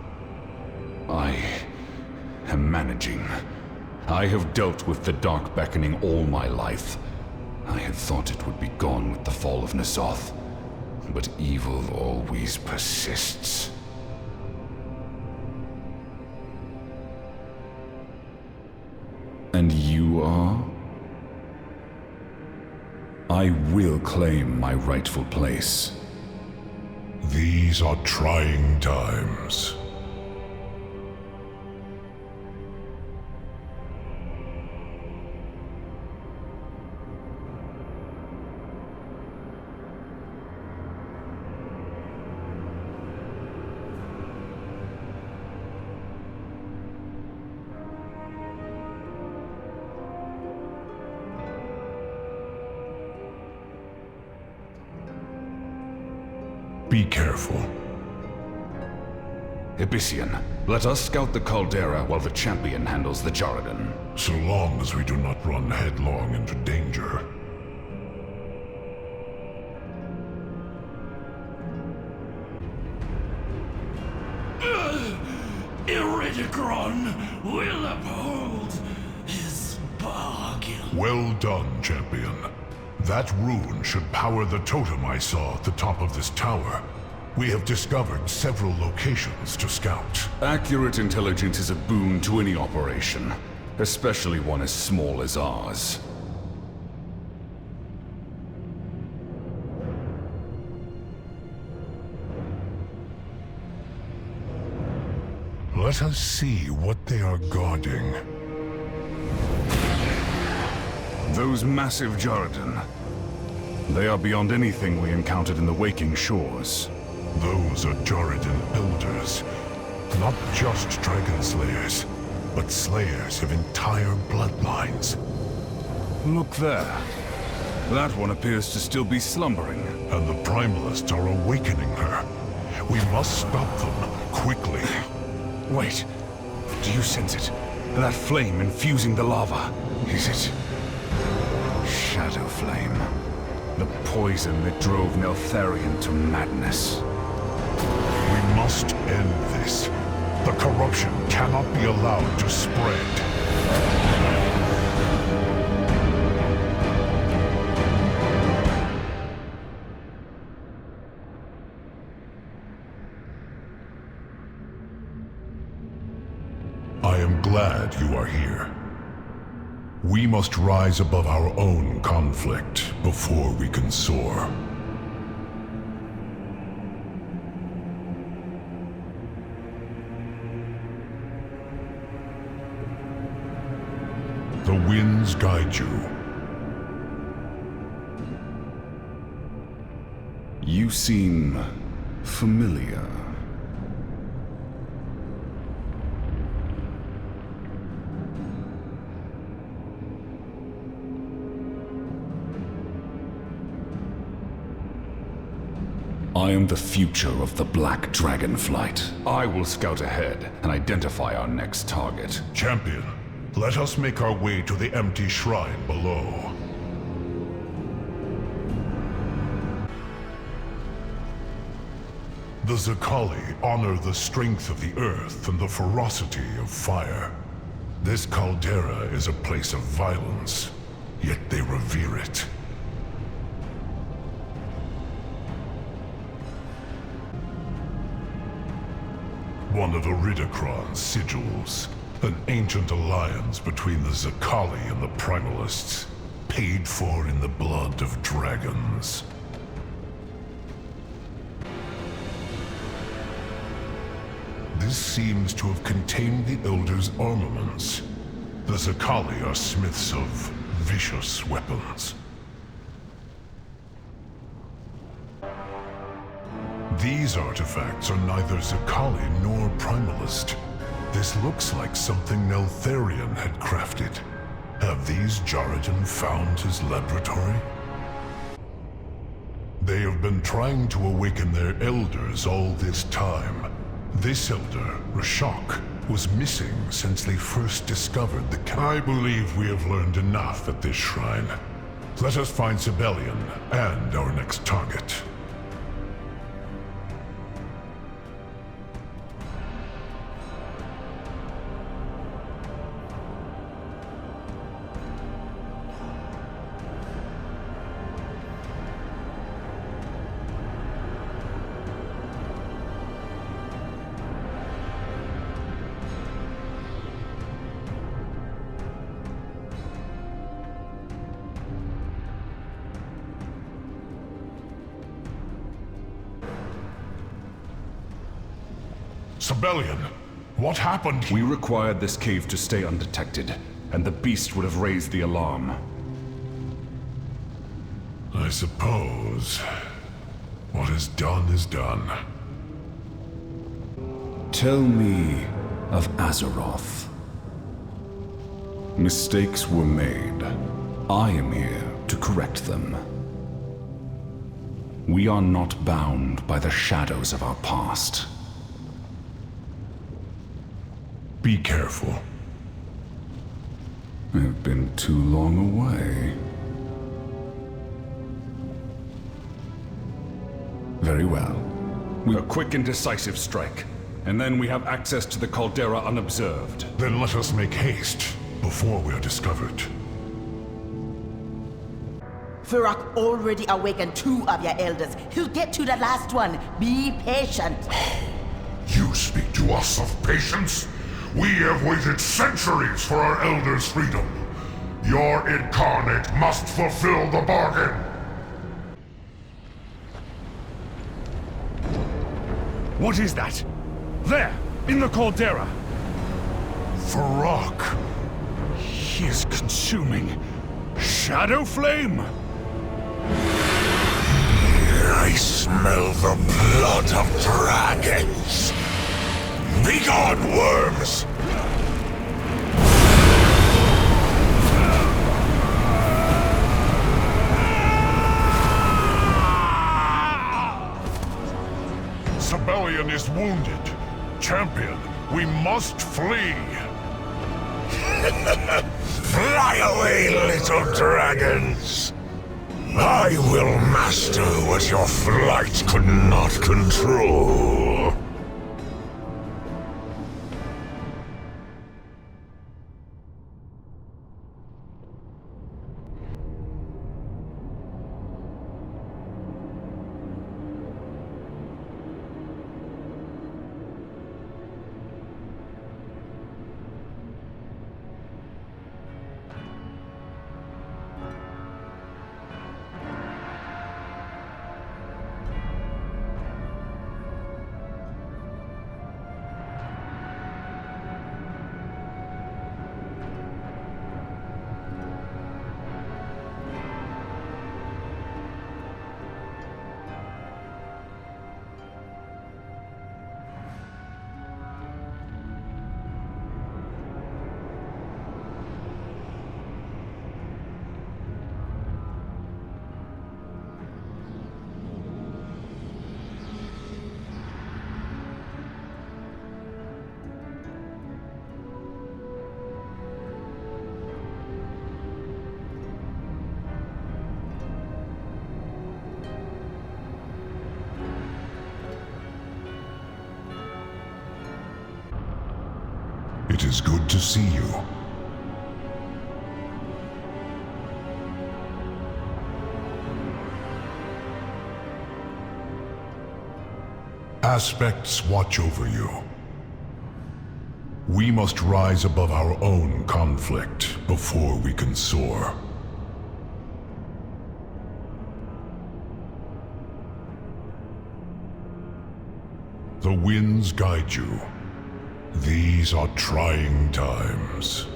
I am managing. I have dealt with the Dark Beckoning all my life. I had thought it would be gone with the fall of N'Zoth, but evil always persists. And you are? I will claim my rightful place. These are trying times. Be careful. Abyssian, let us scout the Caldera while the champion handles the Jarradin. So long as we do not run headlong into danger. Iridikron will uphold his bargain. Well done, champion. That rune should power the totem I saw at the top of this tower. We have discovered several locations to scout. Accurate intelligence is a boon to any operation, especially one as small as ours. Let us see what they are guarding. Those massive Jarradin. They are beyond anything we encountered in the Waking Shores. Those are Jarradin elders. Not just dragon slayers, but slayers of entire bloodlines. Look there. That one appears to still be slumbering. And the Primalists are awakening her. We must stop them, quickly. Wait. Do you sense it? That flame infusing the lava. Is it... Shadow Flame? The poison that drove Neltharion to madness. We must end this. The corruption cannot be allowed to spread. I am glad you are here. We must rise above our own conflict before we can soar. The winds guide you. You seem familiar. I am the future of the Black Dragonflight. I will scout ahead and identify our next target. Champion, let us make our way to the empty shrine below. The Zakali honor the strength of the earth and the ferocity of fire. This caldera is a place of violence, yet they revere it. One of Iridacron's sigils, an ancient alliance between the Zakali and the Primalists, paid for in the blood of dragons. This seems to have contained the Elder's armaments. The Zakali are smiths of vicious weapons. These artifacts are neither Zakali nor Primalist. This looks like something Neltharion had crafted. Have these Jaradan found his laboratory? They have been trying to awaken their elders all this time. This elder, Rashok, was missing since they first discovered the I believe we have learned enough at this shrine. Let us find Sibelian and our next target. Sibelian, what happened? We required this cave to stay undetected, and the beast would have raised the alarm. I suppose what is done is done. Tell me of Azeroth. Mistakes were made. I am here to correct them. We are not bound by the shadows of our past. Be careful. I've been too long away. Very well. A quick and decisive strike, and then we have access to the caldera unobserved. Then let us make haste, before we are discovered. Furak already awakened 2 of your elders. He'll get to the last one. Be patient. You speak to us of patience? We have waited centuries for our elders' freedom. Your incarnate must fulfill the bargain. What is that? There, in the caldera. Furak. He is consuming shadow flame. I smell the blood of dragons. Begone, worms! Sibelian is wounded. Champion, we must flee. Fly away, little dragons. I will master what your flight could not control. is good to see you. Aspects watch over you. We must rise above our own conflict before we can soar. The winds guide you. These are trying times.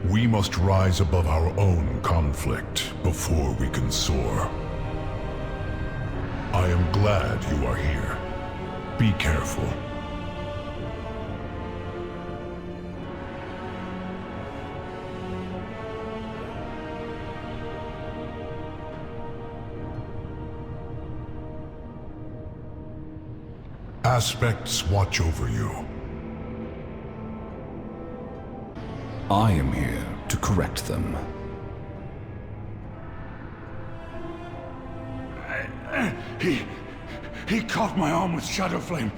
We must rise above our own conflict before we can soar. I am glad you are here. Be careful. Aspects watch over you. I am here to correct them. He caught my arm with Shadow Flame.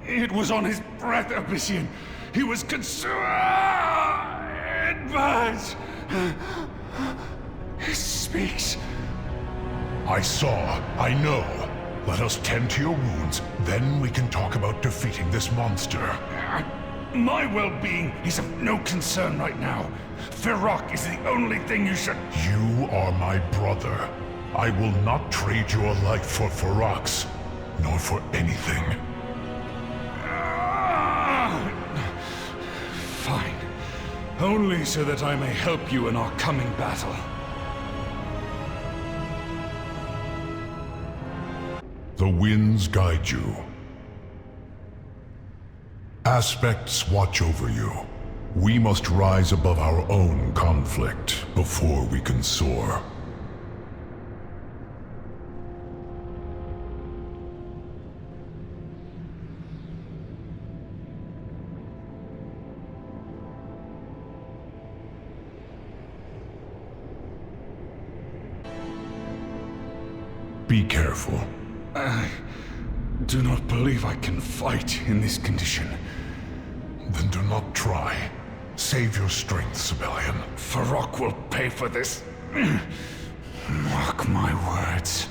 It was on his breath, Obsidian. He was consumed. It burns. He speaks. I saw. I know. Let us tend to your wounds, then we can talk about defeating this monster. My well-being is of no concern right now. Feroc is the only thing you should... You are my brother. I will not trade your life for Feroc's, nor for anything. Fine. Only so that I may help you in our coming battle. The winds guide you. Aspects watch over you. We must rise above our own conflict before we can soar. Be careful. I do not believe I can fight in this condition. Then do not try. Save your strength, Sibelian. Feroc will pay for this. Mark my words.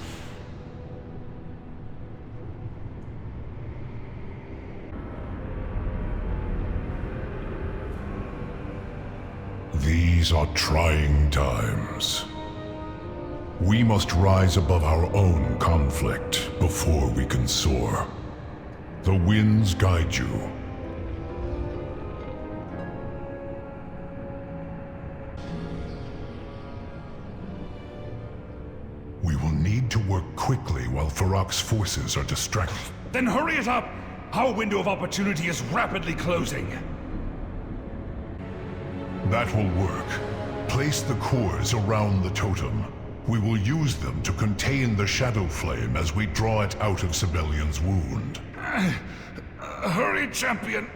These are trying times. We must rise above our own conflict before we can soar. The winds guide you. We will need to work quickly while Feroc's forces are distracted. Then hurry it up! Our window of opportunity is rapidly closing. That will work. Place the cores around the totem. We will use them to contain the Shadow Flame as we draw it out of Sibelian's wound. Hurry, champion!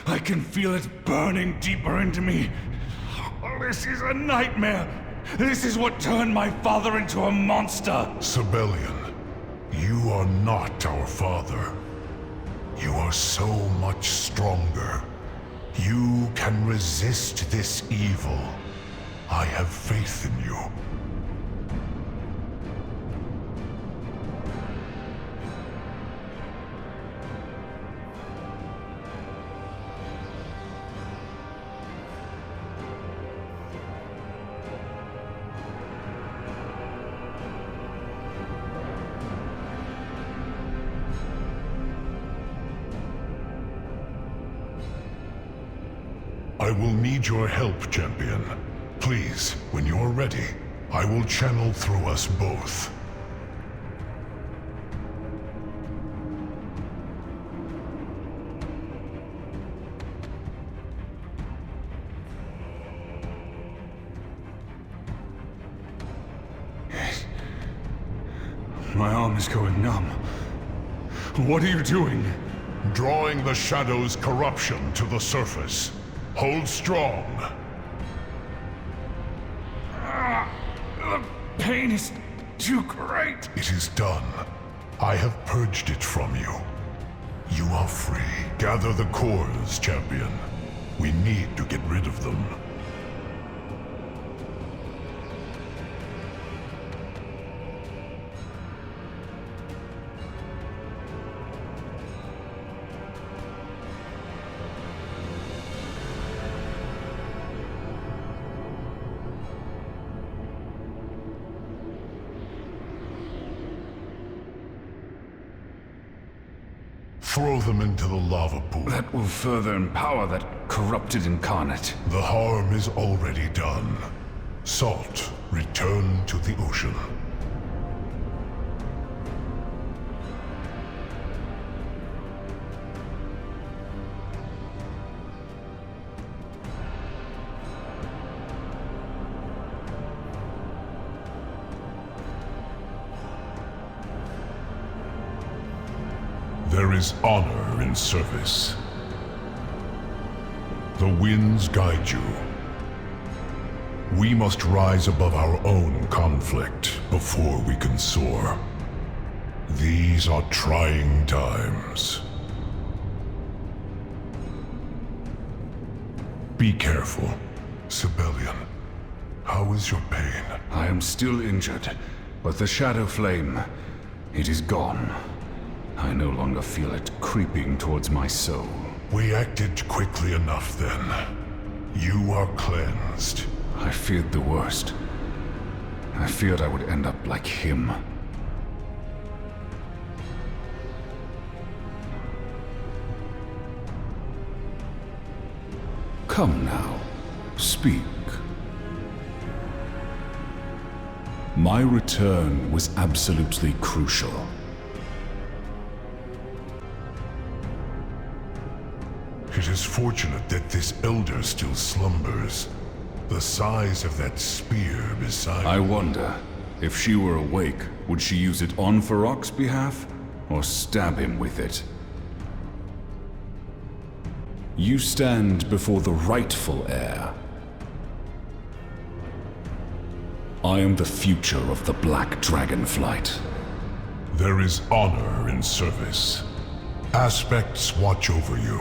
I can feel it burning deeper into me. This is a nightmare! This is what turned my father into a monster! Sibelian, you are not our father. You are so much stronger. You can resist this evil. I have faith in you. I will need your help, champion. Please, when you're ready, I will channel through us both. My arm is going numb. What are you doing? Drawing the Shadow's corruption to the surface. Hold strong. The pain is too great. It is done. I have purged it from you. You are free. Gather the cores, champion. We need to get rid of them. Throw them into the lava pool. That will further empower that corrupted incarnate. The harm is already done. Salt, return to the ocean. There is honor in service. The winds guide you. We must rise above our own conflict before we can soar. These are trying times. Be careful, Sibelian. How is your pain? I am still injured, but the shadow flame, it is gone. I no longer feel it creeping towards my soul. We acted quickly enough then. You are cleansed. I feared the worst. I feared I would end up like him. Come now, speak. My return was absolutely crucial. It is fortunate that this elder still slumbers. The size of that spear beside... I wonder, if she were awake, would she use it on Farok's behalf, or stab him with it? You stand before the rightful heir. I am the future of the Black Dragonflight. There is honor in service. Aspects watch over you.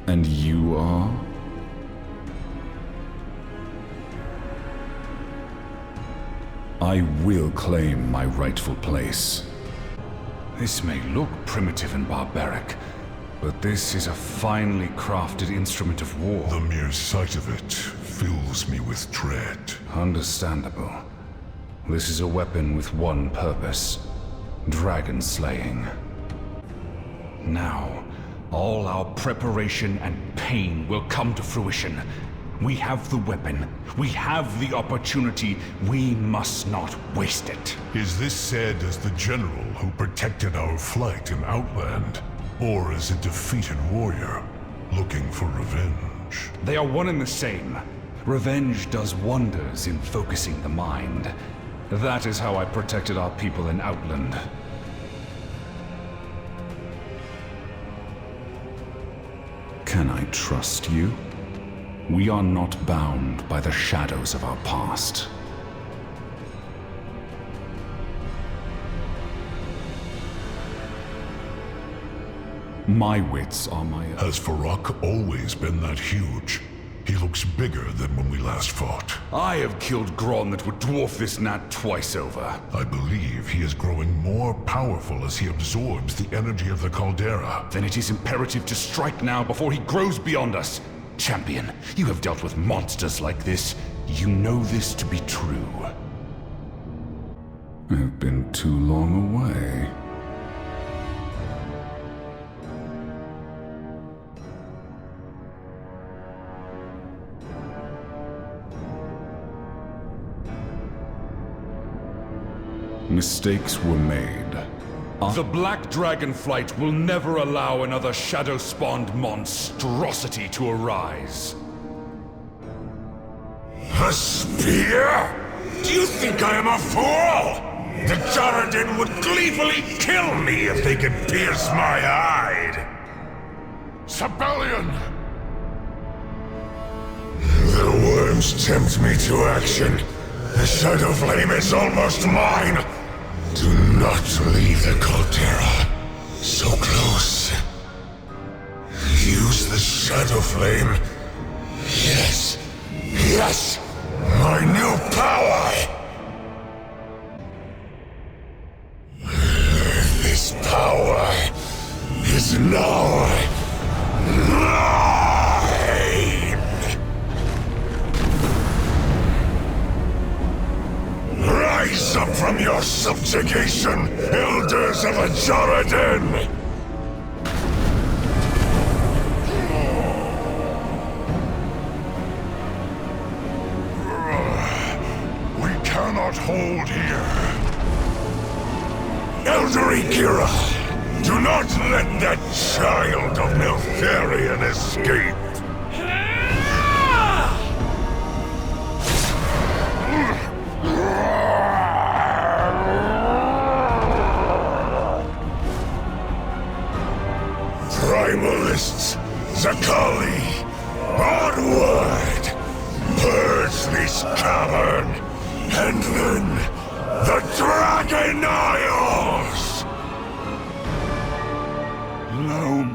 And you are? I will claim my rightful place. This may look primitive and barbaric, but this is a finely crafted instrument of war. The mere sight of it fills me with dread. Understandable. This is a weapon with one purpose: dragon slaying. Now, all our preparation and pain will come to fruition. We have the weapon. We have the opportunity. We must not waste it. Is this said as the general who protected our flight in Outland? Or as a defeated warrior looking for revenge? They are one and the same. Revenge does wonders in focusing the mind. That is how I protected our people in Outland. Can I trust you? We are not bound by the shadows of our past. My wits are my own. Has Farok always been that huge? He looks bigger than when we last fought. I have killed Gron that would dwarf this gnat twice over. I believe he is growing more powerful as he absorbs the energy of the caldera. Then it is imperative to strike now before he grows beyond us. Champion, you have dealt with monsters like this. You know this to be true. I've been too long away. Mistakes were made. The Black Dragonflight will never allow another shadow-spawned monstrosity to arise. A spear? Do you think I am a fool? The Jaredin would gleefully kill me if they could pierce my hide. Sibelian! The worms tempt me to action. The Shadow Flame is almost mine. Do not leave the caldera. So close. Use the shadow flame. Yes. Yes! My new power! This power is now mine! Rise up from your subjugation, Elders of Ajaradin! We cannot hold here. Elder Ikira, do not let that child of Neltharion escape! Primalists, Zakali, onward! Purge this cavern, and then the Dragon Isles! Loam.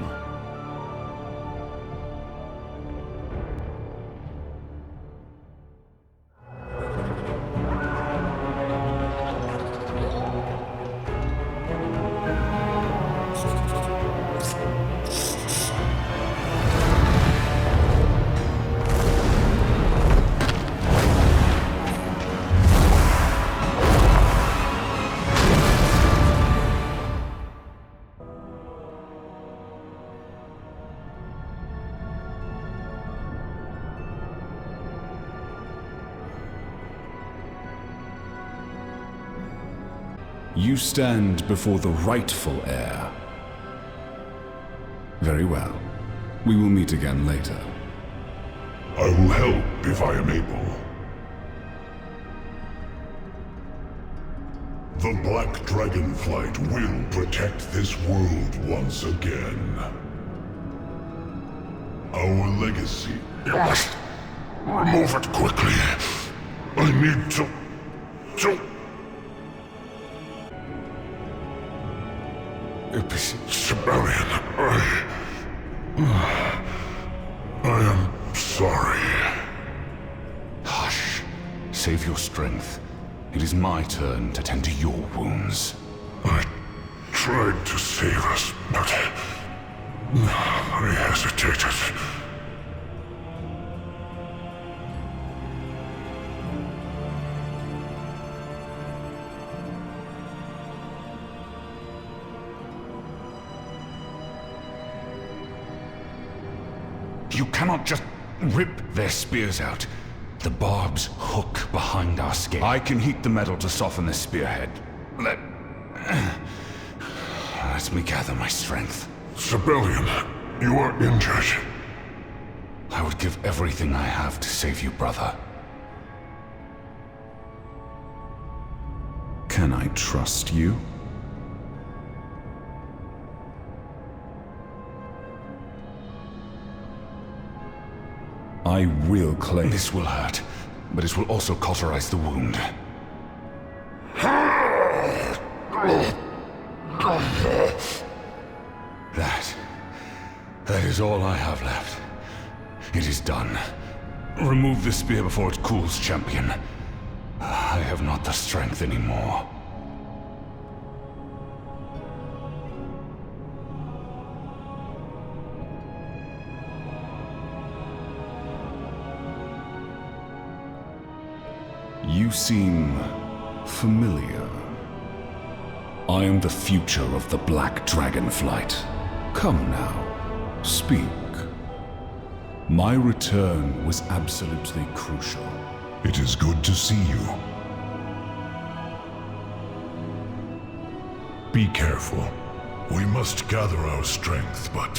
You stand before the rightful heir. Very well. We will meet again later. I will help if I am able. The Black Dragonflight will protect this world once again. Our legacy. Remove it quickly. I need to... Sibelian, I am sorry. Hush. Save your strength. It is my turn to tend to your wounds. I tried to save us, but I hesitated. You cannot just rip their spears out. The barbs hook behind our skin. I can heat the metal to soften the spearhead. Let me gather my strength. Sibelian, you are injured. I would give everything I have to save you, brother. Can I trust you? I will claim... This will hurt, but it will also cauterize the wound. That is all I have left. It is done. Remove the spear before it cools, champion. I have not the strength anymore. You seem familiar. I am the future of the Black Dragonflight. Come now, speak. My return was absolutely crucial. It is good to see you. Be careful. We must gather our strength, but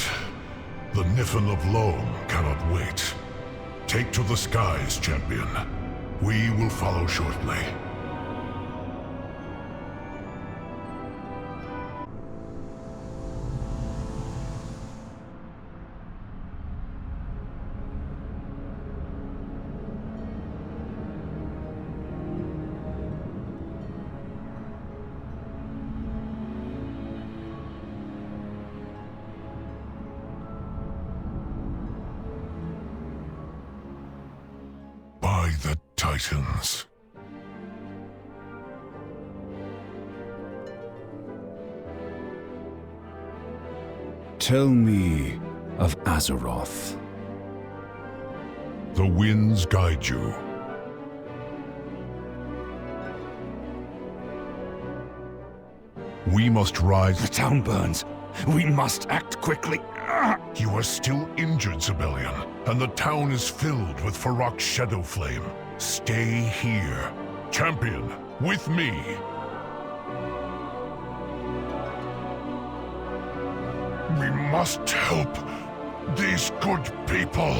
the Niffin of Loam cannot wait. Take to the skies, champion. We will follow shortly. the Titans. Tell me of Azeroth. The winds guide you. We must rise. The town burns. We must act quickly. You are still injured, Sibelian, and the town is filled with Farok's shadow flame. Stay here. Champion, with me. We must help these good people.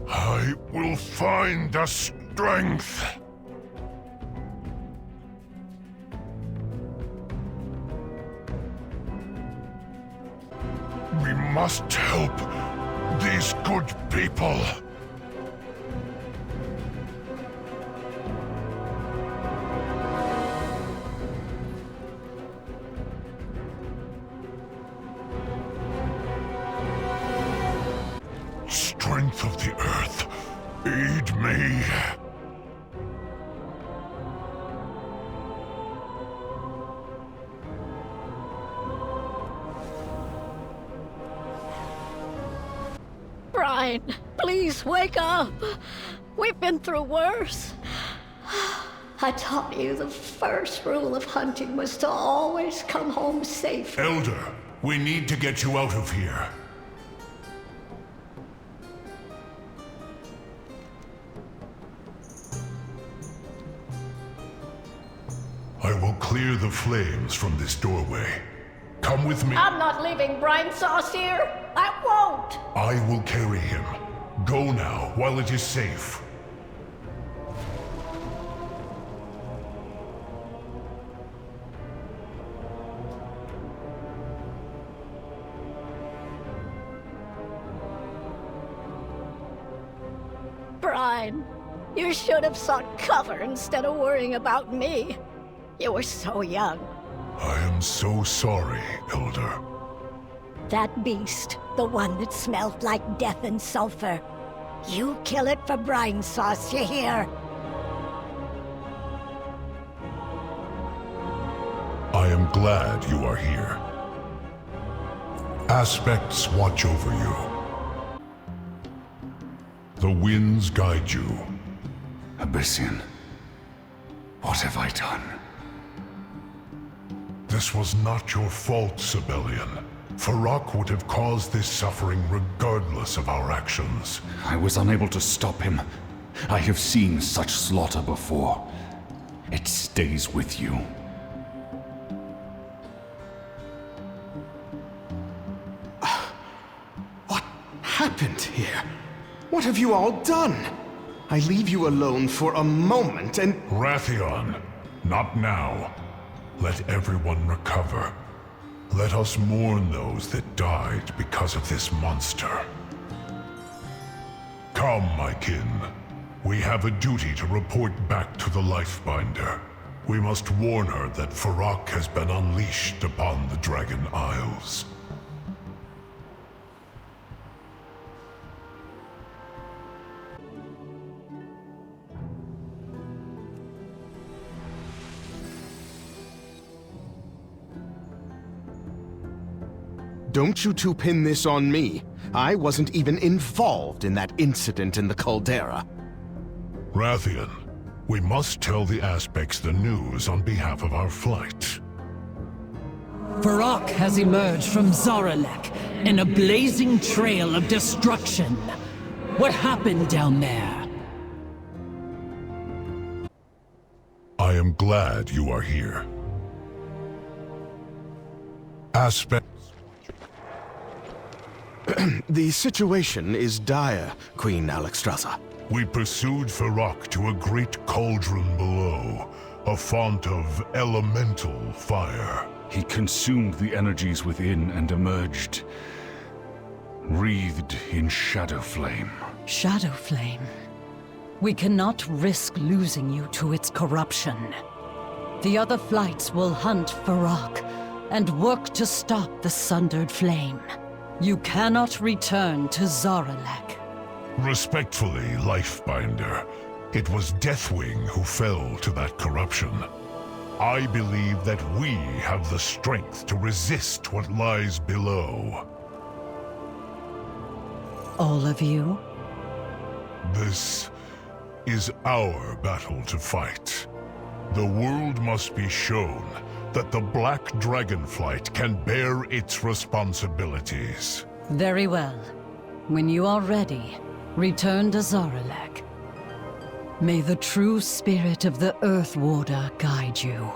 I will find the strength. We must help these good people. Strength of the earth, aid me. Brian, please wake up. We've been through worse. I taught you the first rule of hunting was to always come home safe. Elder, we need to get you out of here. I will clear the flames from this doorway. Come with me. I'm not leaving Brian Sauce here. I won't. I will carry him. Go now, while it is safe. Brian, you should have sought cover instead of worrying about me. You were so young. I am so sorry, Elder. That beast, the one that smelled like death and sulfur. You kill it for brine sauce, you hear? I am glad you are here. Aspects watch over you. The winds guide you. Abyssian, what have I done? This was not your fault, Sibelian. Farok would have caused this suffering regardless of our actions. I was unable to stop him. I have seen such slaughter before. It stays with you. What happened here? What have you all done? I leave you alone for a moment and... Wrathion, not now. Let everyone recover. Let us mourn those that died because of this monster. Come, my kin. We have a duty to report back to the Lifebinder. We must warn her that Farok has been unleashed upon the Dragon Isles. Don't you two pin this on me. I wasn't even involved in that incident in the caldera. Wrathion, we must tell the Aspects the news on behalf of our flight. Farok has emerged from Zaralek in a blazing trail of destruction. What happened down there? I am glad you are here. Aspect... The situation is dire, Queen Alexstrasza. We pursued Farok to a great cauldron below, a font of elemental fire. He consumed the energies within and emerged, wreathed in shadow flame. Shadow flame? We cannot risk losing you to its corruption. The other flights will hunt Farak and work to stop the Sundered Flame. You cannot return to Zaralek. Respectfully, Lifebinder, it was Deathwing who fell to that corruption. I believe that we have the strength to resist what lies below. All of you? This is our battle to fight. The world must be shown that the Black Dragonflight can bear its responsibilities. Very well. When you are ready, return to Zaralek. May the true spirit of the Earth Warder guide you.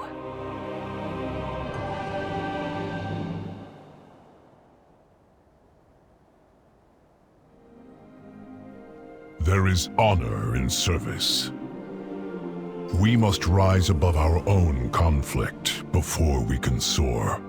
There is honor in service. We must rise above our own conflict before we can soar.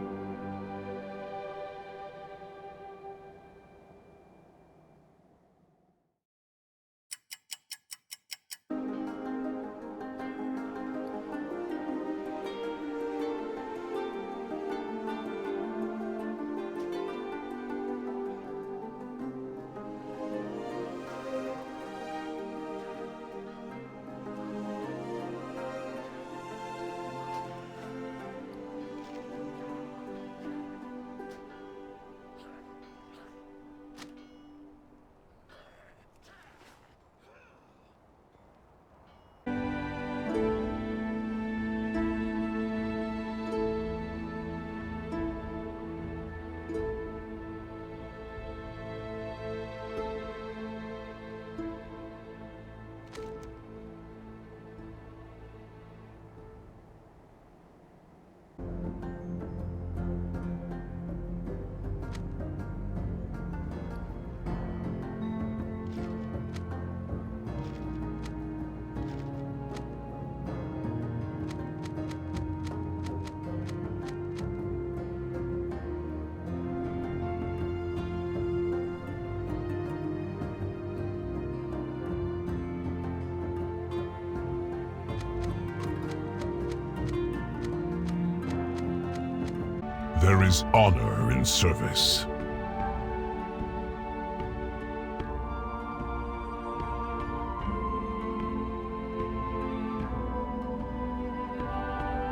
There is honor in service.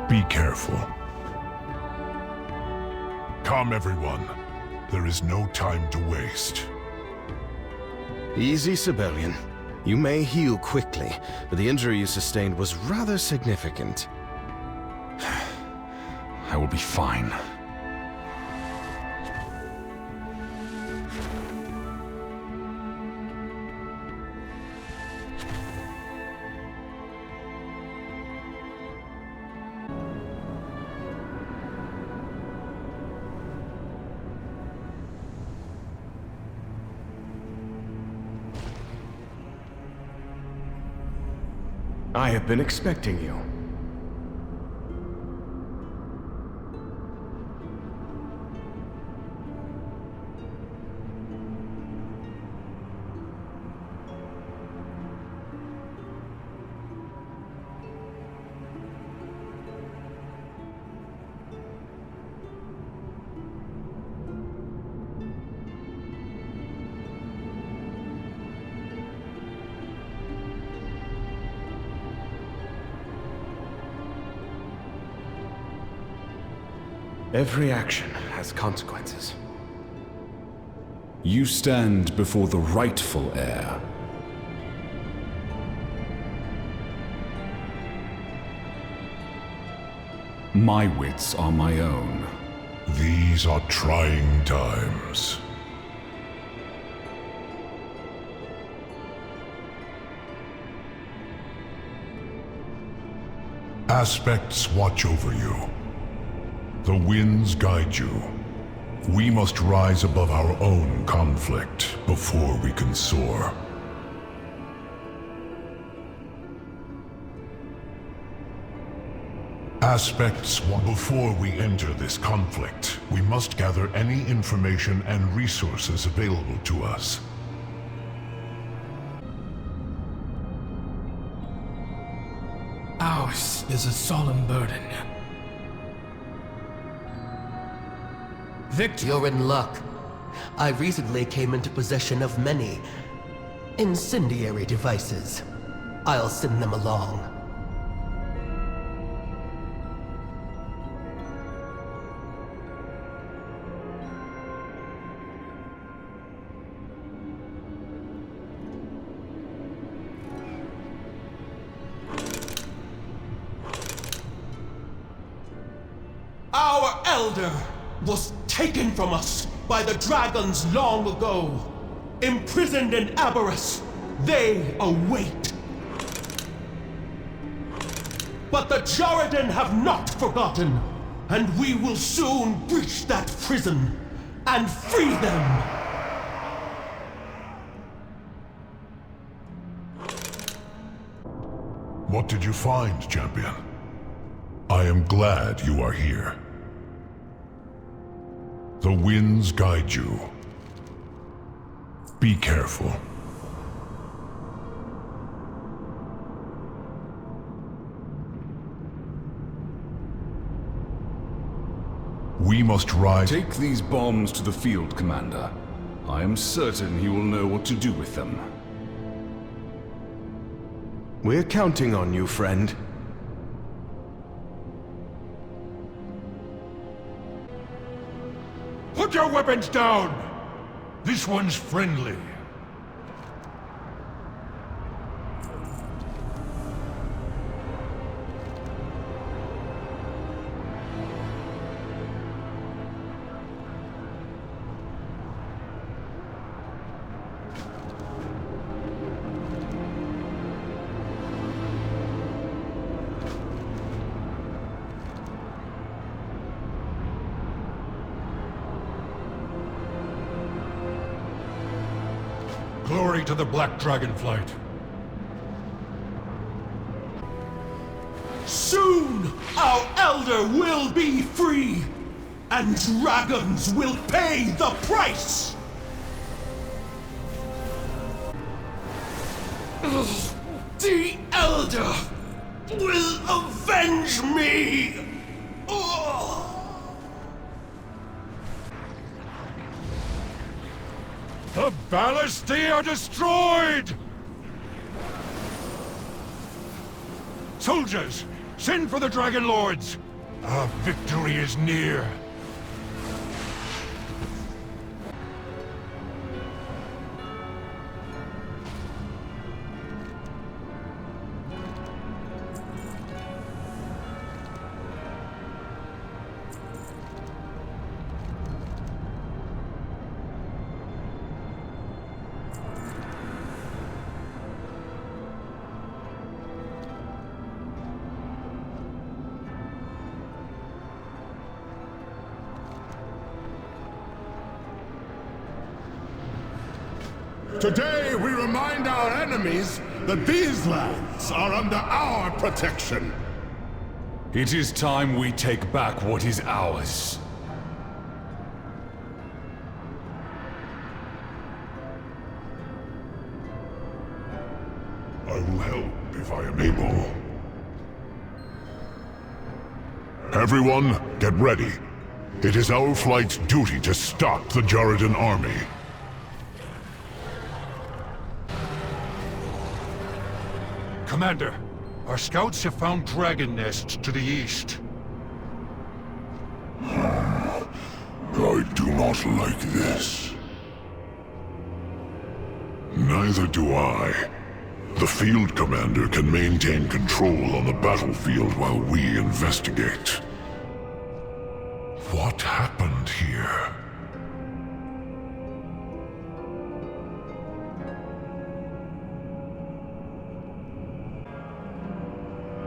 Be careful. Come, everyone. There is no time to waste. Easy, Sibelian. You may heal quickly, but the injury you sustained was rather significant. I will be fine. I have been expecting you. Every action has consequences. You stand before the rightful heir. My wits are my own. These are trying times. Aspects watch over you. The winds guide you. We must rise above our own conflict before we can soar. Aspects, before we enter this conflict, we must gather any information and resources available to us. loss is a solemn burden. Victor. You're in luck. I recently came into possession of many incendiary devices. I'll send them along. Our elder was taken from us by the dragons long ago. Imprisoned in Aberrus, they await. But the Jordan have not forgotten, and we will soon breach that prison and free them. What did you find, champion? I am glad you are here. The winds guide you. Be careful. We must rise. Take these bombs to the field, Commander. I am certain he will know what to do with them. We're counting on you, friend. Put your weapons down! This one's friendly. Glory to the Black Dragonflight. Soon, our elder will be free, and dragons will pay the price! The elder will avenge me! The Ballistae are destroyed! Soldiers, send for the Dragon Lords! Our victory is near. Today we remind our enemies that these lands are under our protection. It is time we take back what is ours. I will help if I am able. Everyone, get ready. It is our flight's duty to stop the Jordan army. Commander, our scouts have found dragon nests to the east. I do not like this. Neither do I. The field commander can maintain control on the battlefield while we investigate. What happened here?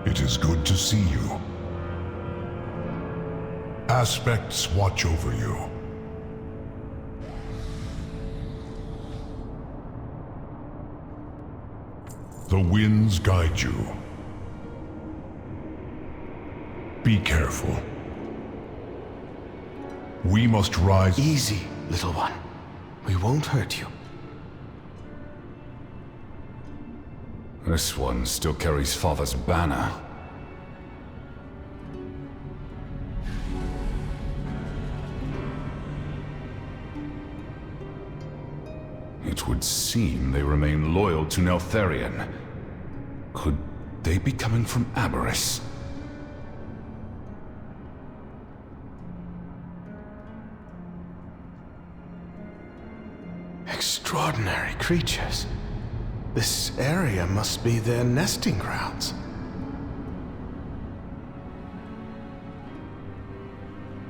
It is good to see you. Aspects watch over you. The winds guide you. Be careful. We must rise. Easy, little one. We won't hurt you. This one still carries Father's banner. It would seem they remain loyal to Neltharion. Could they be coming from Aberrus? Extraordinary creatures. This area must be their nesting grounds.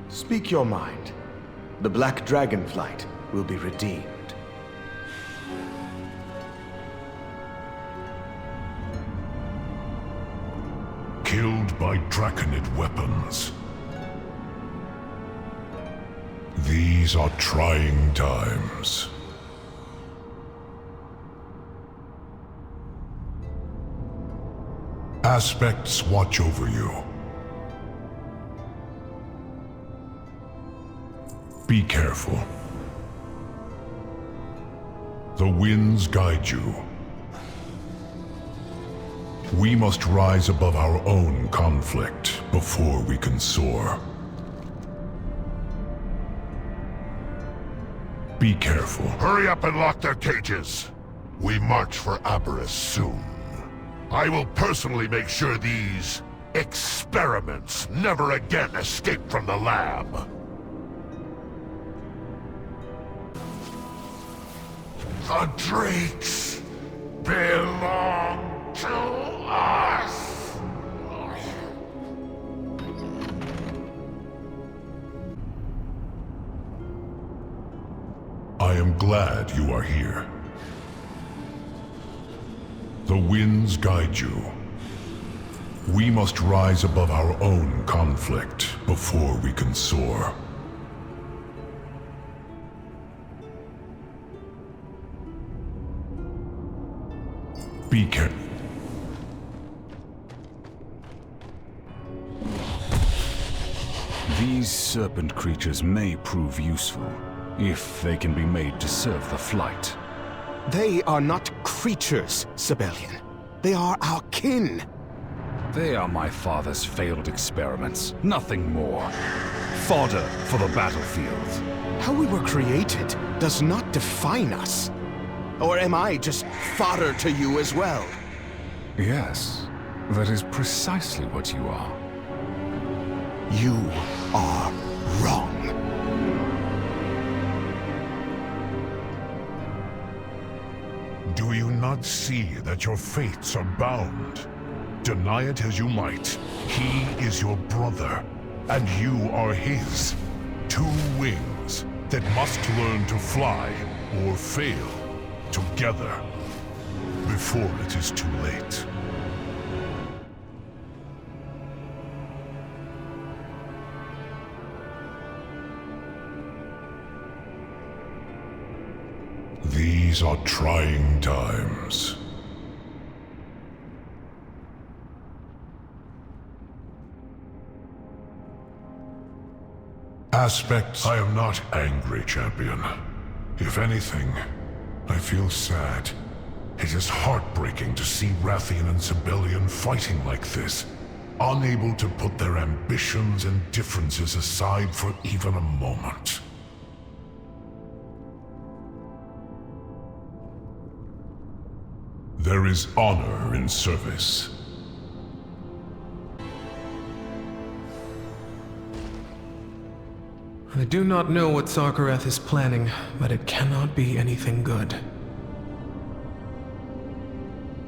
Speak your mind. The Black Dragonflight will be redeemed. Killed by Draconid weapons. These are trying times. Aspects watch over you. Be careful. The winds guide you. We must rise above our own conflict before we can soar. Be careful. Hurry up and lock their cages. We march for Aberrus soon. I will personally make sure these experiments never again escape from the lab. The drakes belong to us! I am glad you are here. The winds guide you. We must rise above our own conflict before we can soar. Be careful. These serpent creatures may prove useful, if they can be made to serve the flight. They are not creatures, Sibelian. They are our kin. They are my father's failed experiments, nothing more. Fodder for the battlefield. How we were created does not define us. Or am I just fodder to you as well? Yes, that is precisely what you are. You are wrong. Do you not see that your fates are bound? Deny it as you might. He is your brother, and you are his. Two wings that must learn to fly or fail together before it is too late. These are trying times. Aspects. I am not angry, champion. If anything, I feel sad. It is heartbreaking to see Rathian and Sibelian fighting like this, unable to put their ambitions and differences aside for even a moment. There is honor in service. I do not know what Sarkareth is planning, but it cannot be anything good.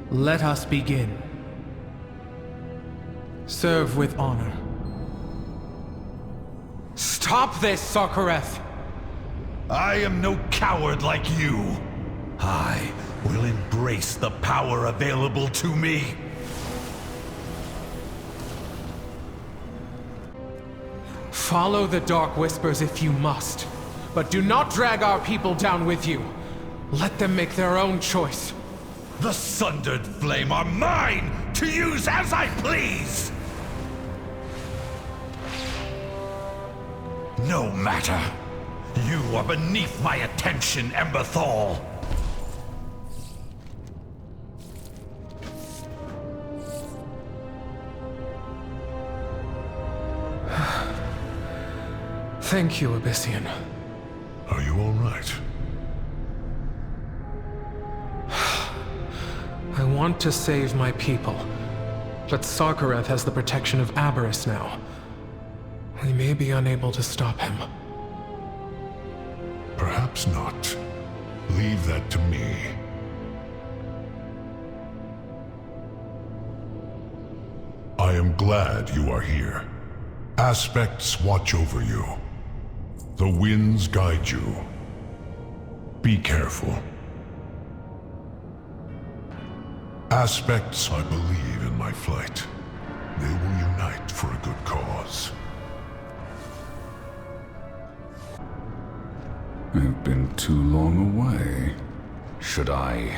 Let us begin. Serve with honor. Stop this, Sarkareth! I am no coward like you. I will embrace the power available to me. Follow the Dark Whispers if you must, but do not drag our people down with you. Let them make their own choice. The Sundered Flame are mine to use as I please! No matter. You are beneath my attention, Emberthal. Thank you, Obsidian. Are you all right? want to save my people, but Sarkareth has the protection of Aberrus now. We may be unable to stop him. Perhaps not. Leave that to me. I am glad you are here. Aspects watch over you. The winds guide you. Be careful. Aspects, I believe in my flight. They will unite for a good cause. I've been too long away. Should I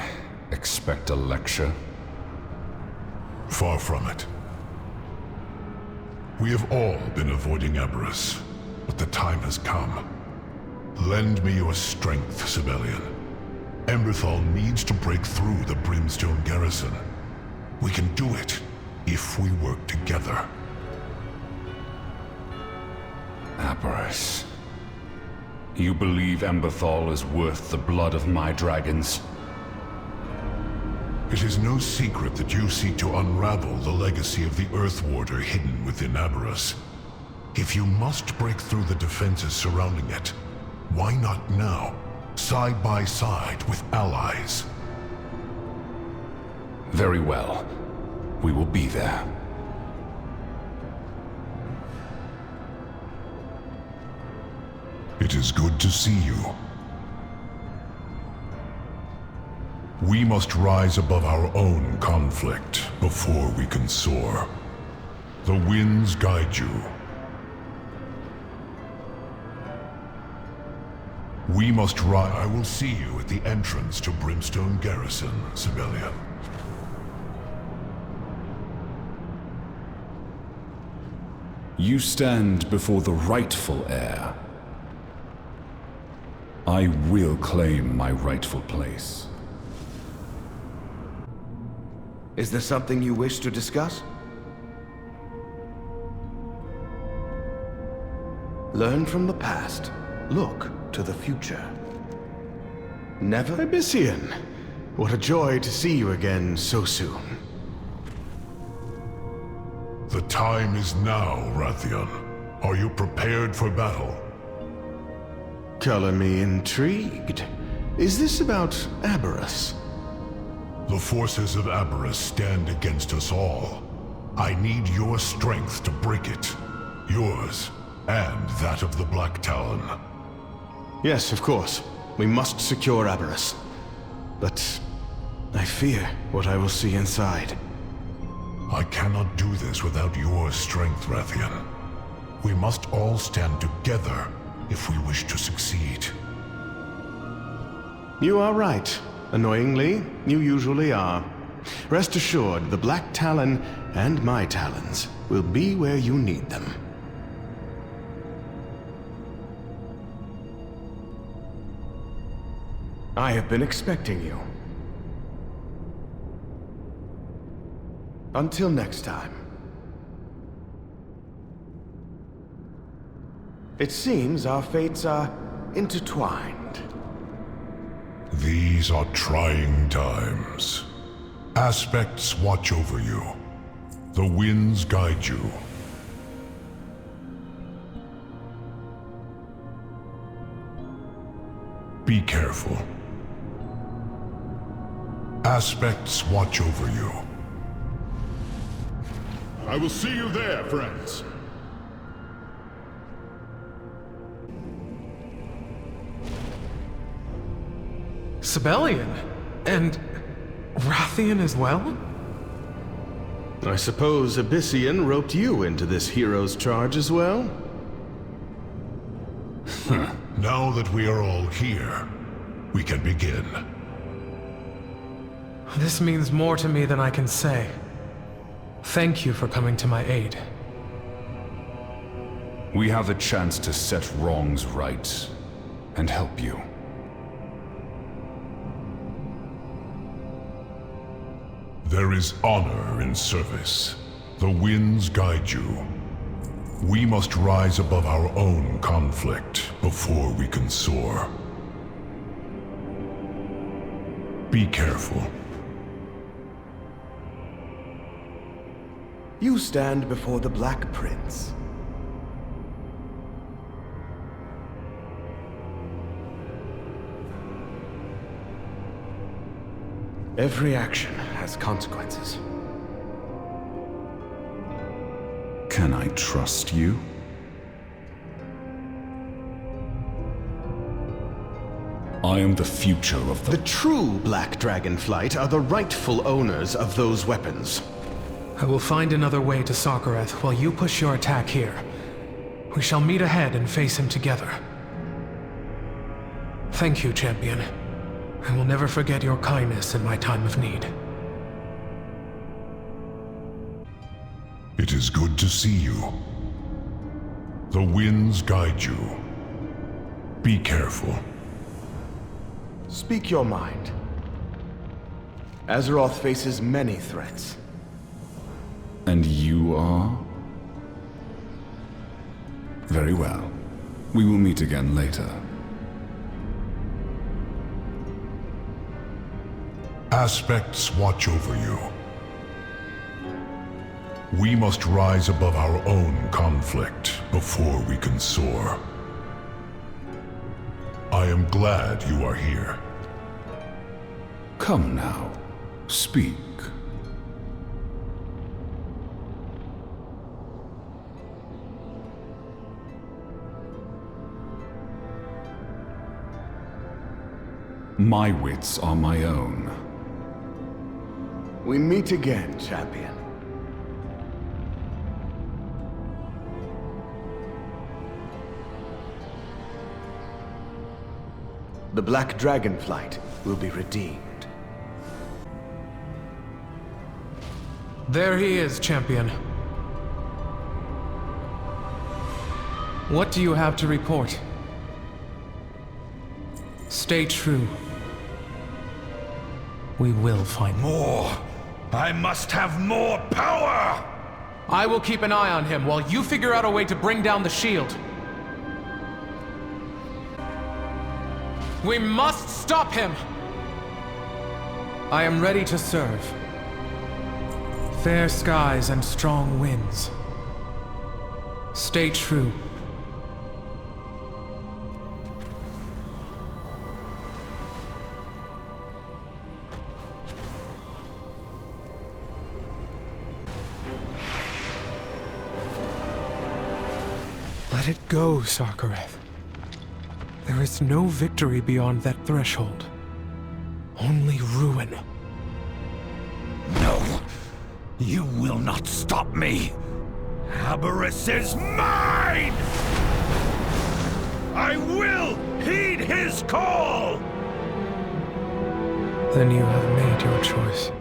expect a lecture? Far from it. We have all been avoiding Aberrus, but the time has come. Lend me your strength, Sibelian. Emberthal needs to break through the Brimstone garrison. We can do it if we work together. Aberrus. You believe Emberthal is worth the blood of my dragons? It is no secret that you seek to unravel the legacy of the Earth Warder hidden within Aberrus. If you must break through the defenses surrounding it, why not now, side by side with allies? Very well. We will be there. It is good to see you. We must rise above our own conflict before we can soar. The winds guide you. We must rise. I will see you at the entrance to Brimstone Garrison, Sibelian. You stand before the rightful heir. I will claim my rightful place. Is there something you wish to discuss? Learn from the past. Look to the future. Never... Abyssian, what a joy to see you again so soon. The time is now, Rathian. Are you prepared for battle? Color me intrigued. Is this about Aberrus? The forces of Aberrus stand against us all. I need your strength to break it. Yours, and that of the Black Talon. Yes, of course. We must secure Aberrus. But I fear what I will see inside. I cannot do this without your strength, Rathian. We must all stand together if we wish to succeed. You are right. Annoyingly, you usually are. Rest assured, the Black Talon and my talons will be where you need them. I have been expecting you. Until next time. It seems our fates are intertwined. These are trying times. Aspects watch over you. The winds guide you. Be careful. Aspects watch over you. I will see you there, friends. Sibelian? And Rathian as well? I suppose Abyssian roped you into this hero's charge as well? Now that we are all here, we can begin. This means more to me than I can say. Thank you for coming to my aid. We have the chance to set wrongs right and help you. There is honor in service. The winds guide you. We must rise above our own conflict before we can soar. Be careful. You stand before the Black Prince. Every action has consequences. Can I trust you? I am the future of The true Black Dragonflight are the rightful owners of those weapons. I will find another way to Sarkareth while you push your attack here. We shall meet ahead and face him together. Thank you, champion. I will never forget your kindness in my time of need. It is good to see you. The winds guide you. Be careful. Speak your mind. Azeroth faces many threats. And you are? Very well. We will meet again later. Aspects watch over you. We must rise above our own conflict before we can soar. I am glad you are here. Come now, speak. My wits are my own. We meet again, champion. The Black Dragonflight will be redeemed. There he is, champion. What do you have to report? Stay true. We will find more. I must have more power! I will keep an eye on him while you figure out a way to bring down the shield. We must stop him! I am ready to serve. Fair skies and strong winds. Stay true. Let it go, Sarkareth. There is no victory beyond that threshold. Only ruin. No! You will not stop me! Aberrus is mine! I will heed his call! Then you have made your choice.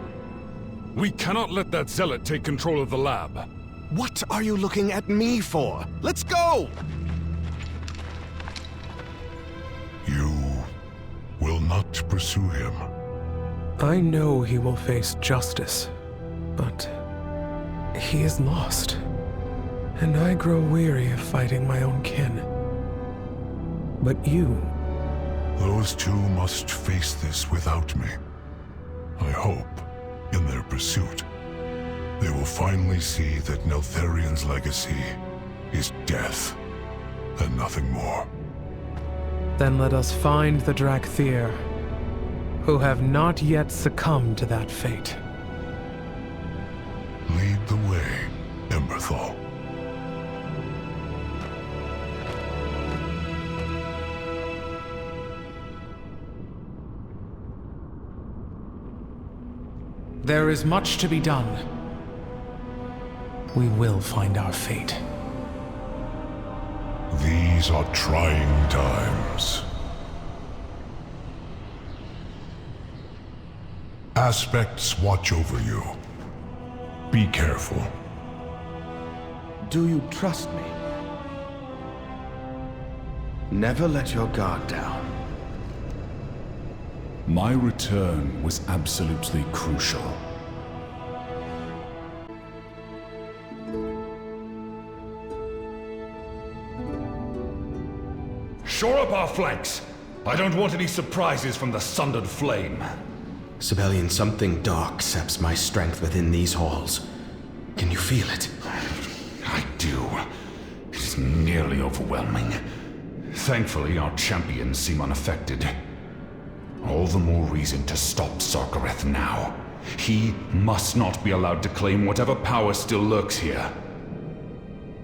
We cannot let that zealot take control of the lab. What are you looking at me for? Let's go! You will not pursue him. I know he will face justice, but he is lost. And I grow weary of fighting my own kin. But you... Those two must face this without me. I hope, in their pursuit, they will finally see that Neltharion's legacy is death, and nothing more. Then let us find the Drakthir, who have not yet succumbed to that fate. Lead the way, Emberthal. There is much to be done. We will find our fate. These are trying times. Aspects watch over you. Be careful. Do you trust me? Never let your guard down. My return was absolutely crucial. Shore up our flanks! I don't want any surprises from the Sundered Flame. Sibelian, something dark saps my strength within these halls. Can you feel feel it? I do. It is nearly overwhelming. Thankfully, our champions seem unaffected. All the more reason to stop Sarkareth now. He must not be allowed to claim whatever power still lurks here.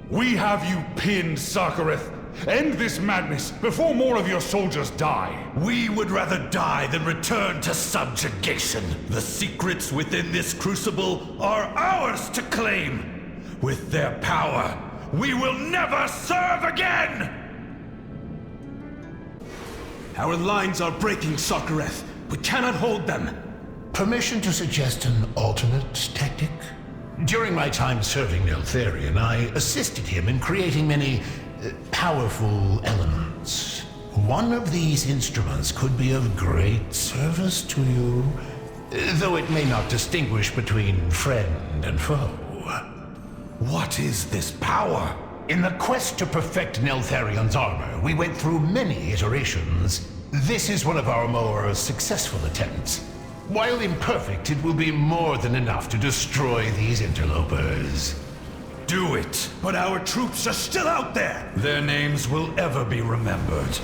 We have you pinned, Sarkareth! End this madness before more of your soldiers die! We would rather die than return to subjugation. The secrets within this crucible are ours to claim. With their power, we will never serve again! Our lines are breaking, Sarkareth. We cannot hold them. Permission to suggest an alternate tactic? During my time serving Neltharion, I assisted him in creating many powerful elements. One of these instruments could be of great service to you, though it may not distinguish between friend and foe. What is this power? In the quest to perfect Neltharion's armor, we went through many iterations. This is one of our more successful attempts. While imperfect, it will be more than enough to destroy these interlopers. Do it! But our troops are still out there! Their names will ever be remembered.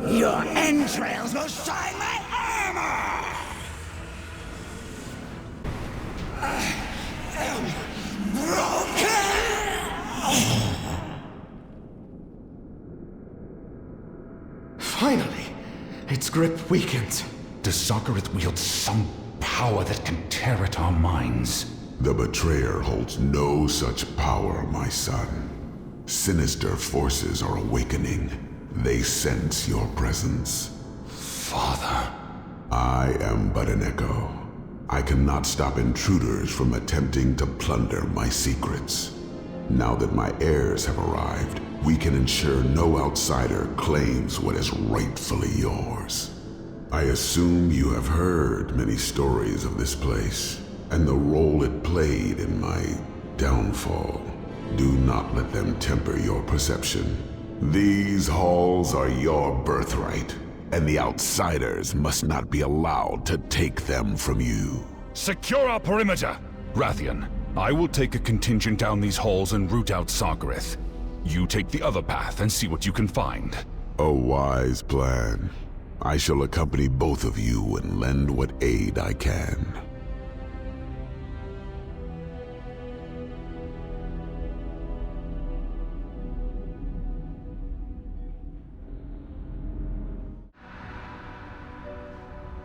Your entrails will shine my armor! I am broken! Finally! Its grip weakens. Does Sarkareth wield some power that can tear at our minds? The Betrayer holds no such power, my son. Sinister forces are awakening. They sense your presence. Father. I am but an echo. I cannot stop intruders from attempting to plunder my secrets. Now that my heirs have arrived, we can ensure no outsider claims what is rightfully yours. I assume you have heard many stories of this place, and the role it played in my downfall. Do not let them temper your perception. These halls are your birthright, and the outsiders must not be allowed to take them from you. Secure our perimeter! Rathian, I will take a contingent down these halls and root out Sarkareth. You take the other path and see what you can find. A wise plan. I shall accompany both of you and lend what aid I can.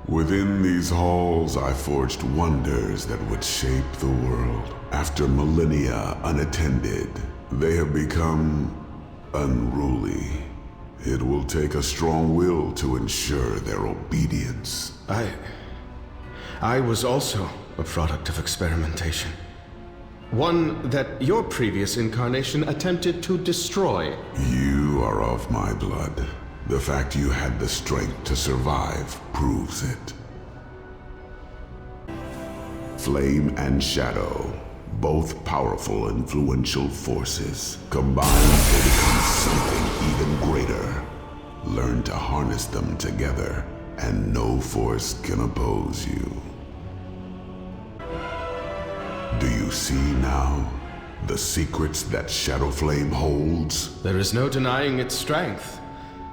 Within these halls, I forged wonders that would shape the world. After millennia unattended, they have become unruly. It will take a strong will to ensure their obedience. I was also a product of experimentation. One that your previous incarnation attempted to destroy. You are of my blood. The fact you had the strength to survive proves it. Flame and Shadow, both powerful, influential forces, combined to become something even greater. Learn to harness them together, and no force can oppose you. Do you see now the secrets that Shadowflame holds? There is no denying its strength.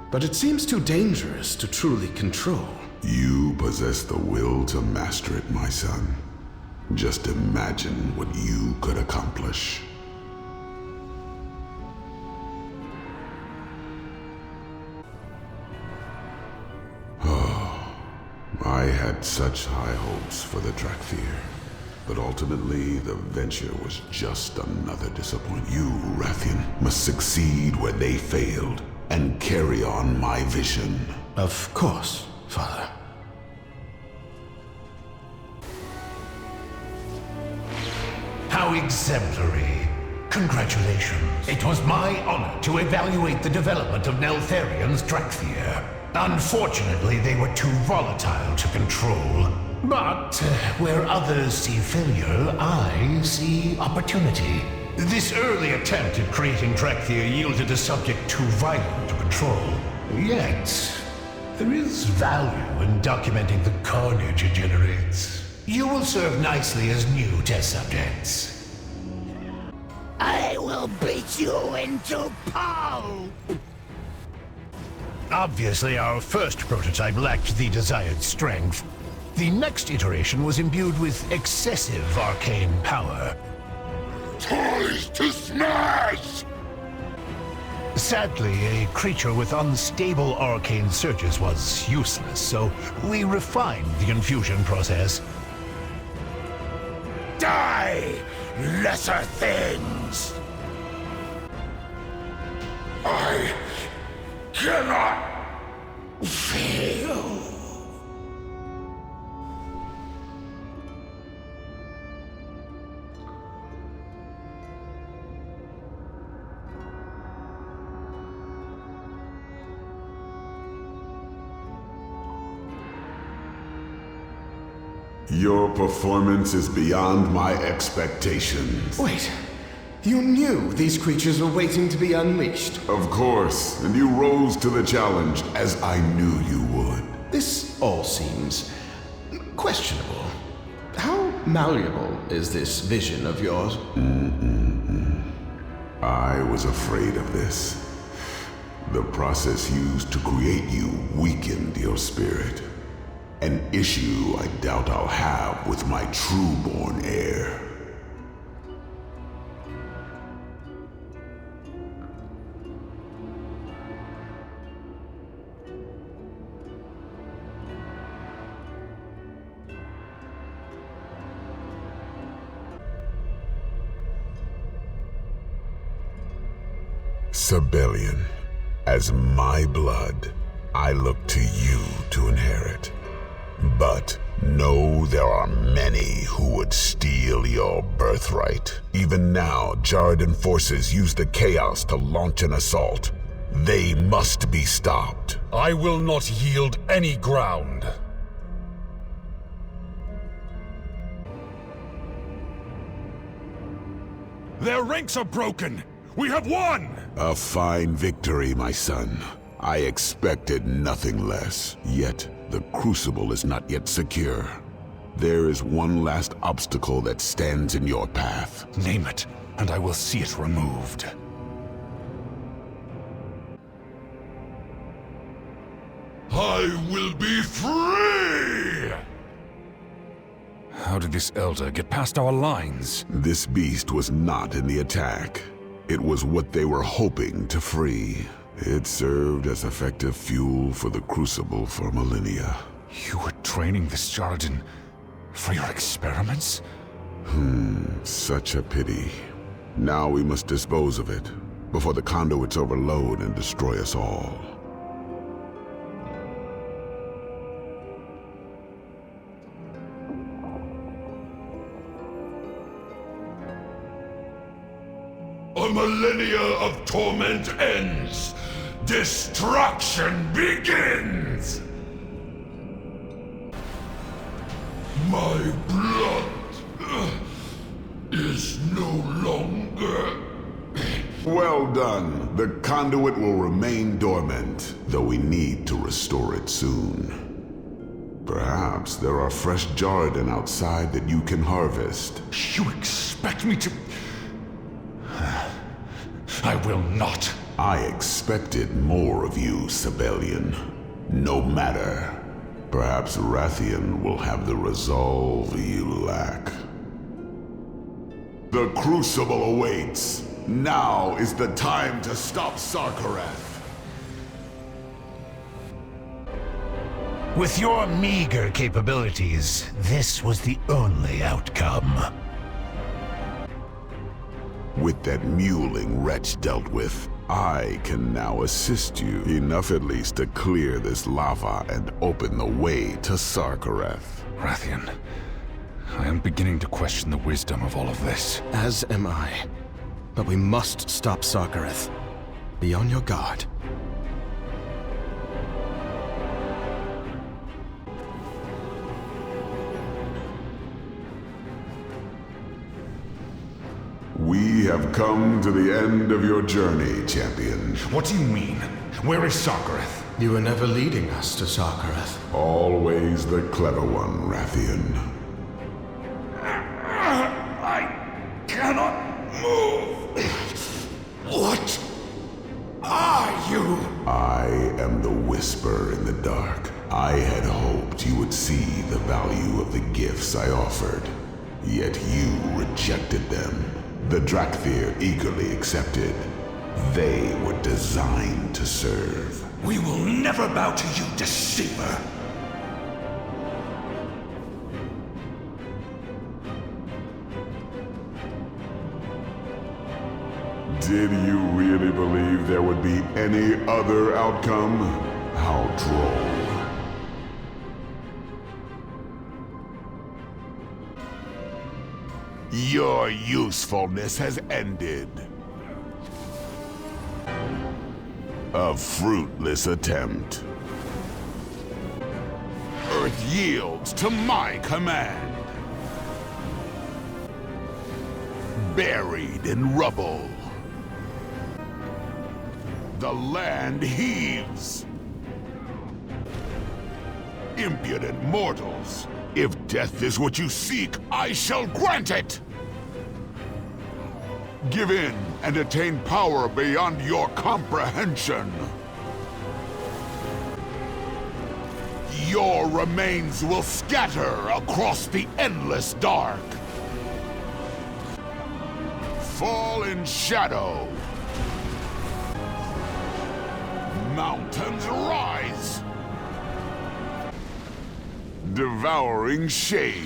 But it seems too dangerous to truly control. You possess the will to master it, my son. Just imagine what you could accomplish. Oh, I had such high hopes for the Drakthir. But ultimately, the venture was just another disappointment. You, Rathian, must succeed where they failed. And carry on my vision. Of course, Father. How exemplary. Congratulations. It was my honor to evaluate the development of Neltharion's Drakthir. Unfortunately, they were too volatile to control. But But where others see failure, I see opportunity. This early attempt at creating Dracthia yielded a subject too violent to control. Yet, there is value in documenting the carnage it generates. You will serve nicely as new test subjects. I will beat you into pulp! Obviously, our first prototype lacked the desired strength. The next iteration was imbued with excessive arcane power. Toys to smash! Sadly, a creature with unstable arcane surges was useless, so we refined the infusion process. Die, lesser things! I cannot fail. Your performance is beyond my expectations. Wait, you knew these creatures were waiting to be unleashed? Of course, and you rose to the challenge, as I knew you would. This all seems questionable. How malleable is this vision of yours? I was afraid of this. The process used to create you weakened your spirit. An issue I doubt I'll have with my true-born heir. Sibelian, as my blood, I look to you to inherit. But know there are many who would steal your birthright. Even now, Jarden forces use the chaos to launch an assault. They must be stopped. I will not yield any ground. Their ranks are broken! We have won! A fine victory, my son. I expected nothing less. Yet, the Crucible is not yet secure. There is one last obstacle that stands in your path. Name it, and I will see it removed. I will be free! How did this Elder get past our lines? This beast was not in the attack. It was what they were hoping to free. It served as effective fuel for the Crucible for millennia. You were training this Jarden for your experiments? Such a pity. Now we must dispose of it, before the conduits overload and destroy us all. A millennia of torment ends. Destruction begins! My blood is no longer... Well done. The conduit will remain dormant, though we need to restore it soon. Perhaps there are fresh Jarden outside that you can harvest. You expect me to... I will not. I expected more of you, Sibelian. No matter. Perhaps Rathian will have the resolve you lack. The Crucible awaits. Now is the time to stop Sarkareth. With your meager capabilities, this was the only outcome. With that mewling wretch dealt with, I can now assist you. Enough at least to clear this lava and open the way to Sarkareth. Rathian, I am beginning to question the wisdom of all of this. As am I. But we must stop Sarkareth. Be on your guard. We have come to the end of your journey, champion. What do you mean? Where is Sarkareth? You were never leading us to Sarkareth. Always the clever one, Rathian. I cannot move. What are you? I am the whisper in the dark. I had hoped you would see the value of the gifts I offered. Yet you rejected them. The Drakthir eagerly accepted. They were designed to serve. We will never bow to you, deceiver! Did you really believe there would be any other outcome? How droll. Your usefulness has ended. A fruitless attempt. Earth yields to my command. Buried in rubble. The land heaves. Impudent mortals. If death is what you seek, I shall grant it! Give in and attain power beyond your comprehension. Your remains will scatter across the endless dark. Fall in shadow. Mountains rise. Devouring shade.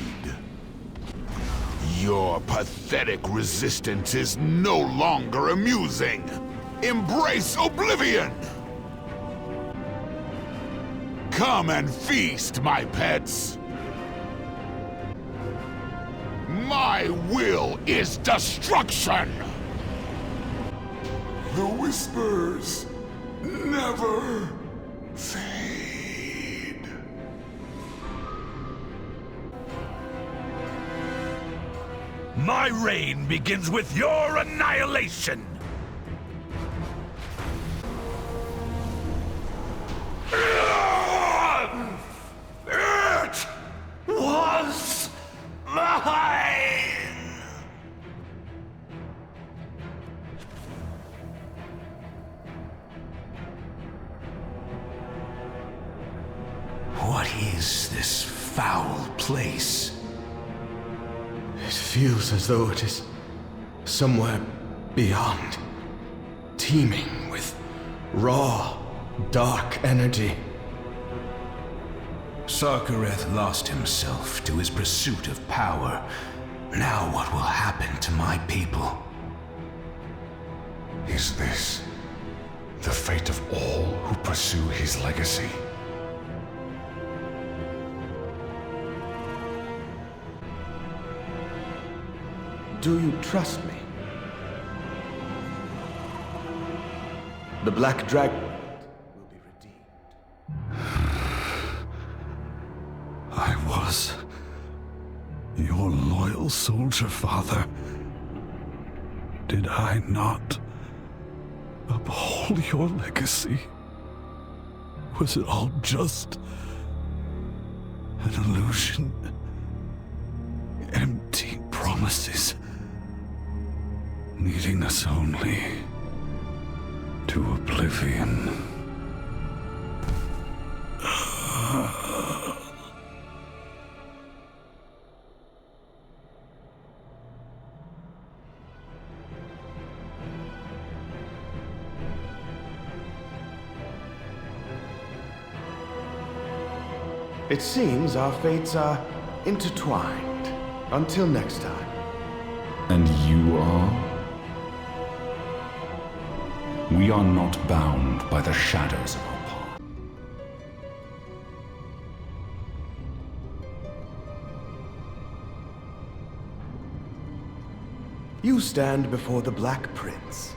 Your pathetic resistance is no longer amusing. Embrace oblivion! Come and feast, my pets. My will is destruction! The whispers never fade. My reign begins with your annihilation! It was mine! What is this foul place? It feels as though it is somewhere beyond, teeming with raw, dark energy. Sarkareth lost himself to his pursuit of power. Now what will happen to my people? Is this the fate of all who pursue his legacy? Do you trust me? The Black Dragon will be redeemed. I was your loyal soldier, Father. Did I not uphold your legacy? Was it all just an illusion? Empty promises, leading us only to oblivion. It seems our fates are intertwined. Until next time. And you are? We are not bound by the shadows of our past. You stand before the Black Prince.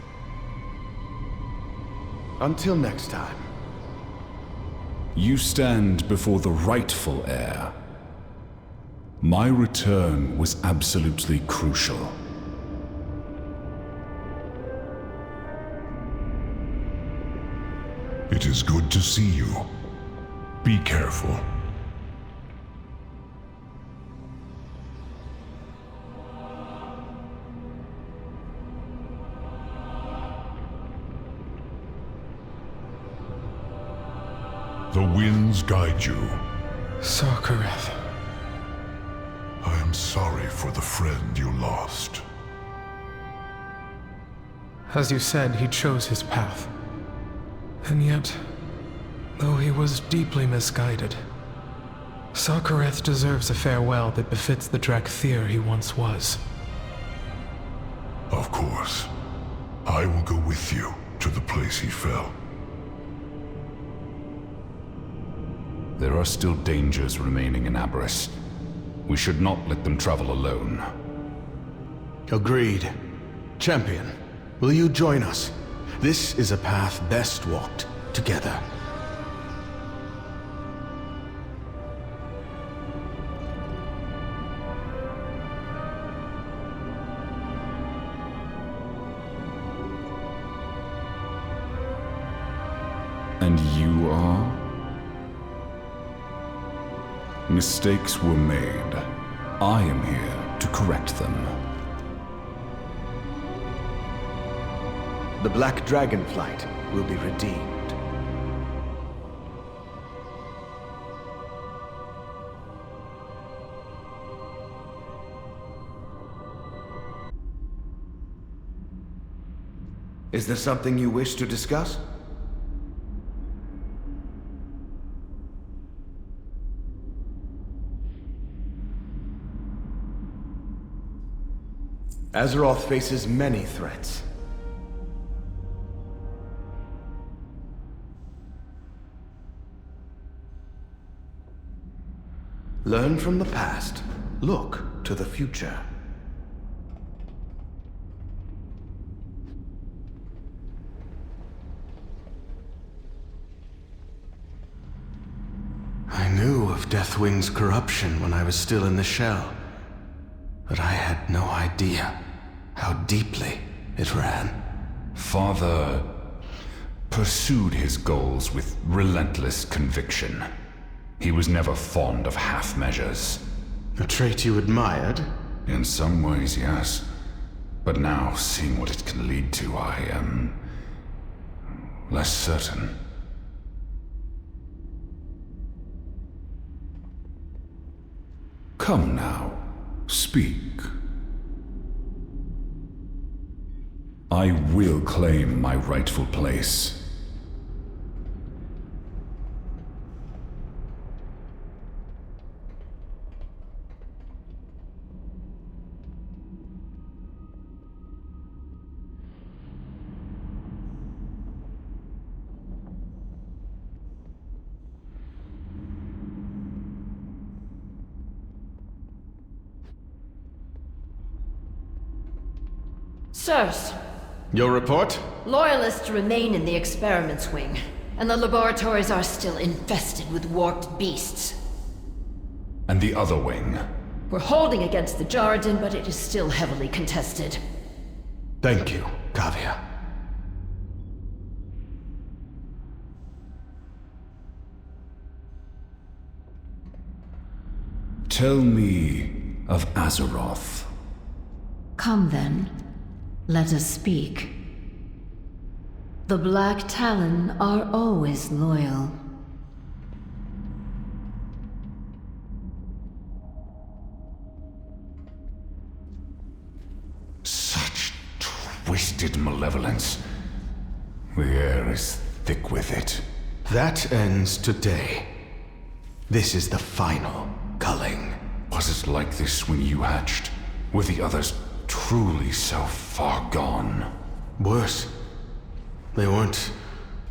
Until next time. You stand before the rightful heir. My return was absolutely crucial. It is good to see you. Be careful. The winds guide you. Sarkareth. I am sorry for the friend you lost. As you said, he chose his path. And yet, though he was deeply misguided, Sarkareth deserves a farewell that befits the Drakthir he once was. Of course. I will go with you to the place he fell. There are still dangers remaining in Aberrus. We should not let them travel alone. Agreed. Champion, will you join us? This is a path best walked together. And you are? Mistakes were made. I am here to correct them. The Black Dragonflight will be redeemed. Is there something you wish to discuss? Azeroth faces many threats. Learn from the past. Look to the future. I knew of Deathwing's corruption when I was still in the shell, but I had no idea how deeply it ran. Father pursued his goals with relentless conviction. He was never fond of half measures. A trait you admired? In some ways, yes. But now, seeing what it can lead to, I am less certain. Come now, speak. I will claim my rightful place. Sirs. Your report? Loyalists remain in the experiments wing, and the laboratories are still infested with warped beasts. And the other wing? We're holding against the Jarden, but it is still heavily contested. Thank you, Kavya. Tell me of Azeroth. Come then, let us speak. The Black Talon are always loyal. Such twisted malevolence. The air is thick with it. That ends today. This is the final culling. Was it like this when you hatched? Were the others truly so far gone? Worse. They weren't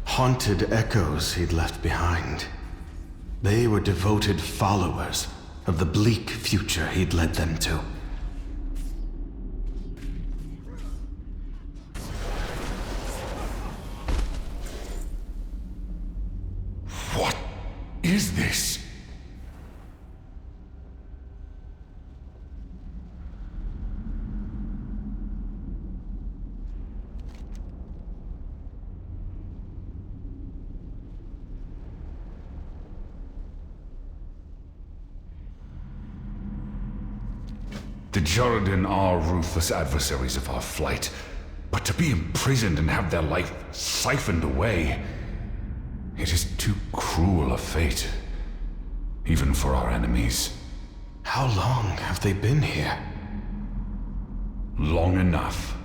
haunted echoes he'd left behind. They were devoted followers of the bleak future he'd led them to. What is this? The Jordan are ruthless adversaries of our flight, but to be imprisoned and have their life siphoned away, it is too cruel a fate, even for our enemies. How long have they been here? Long enough.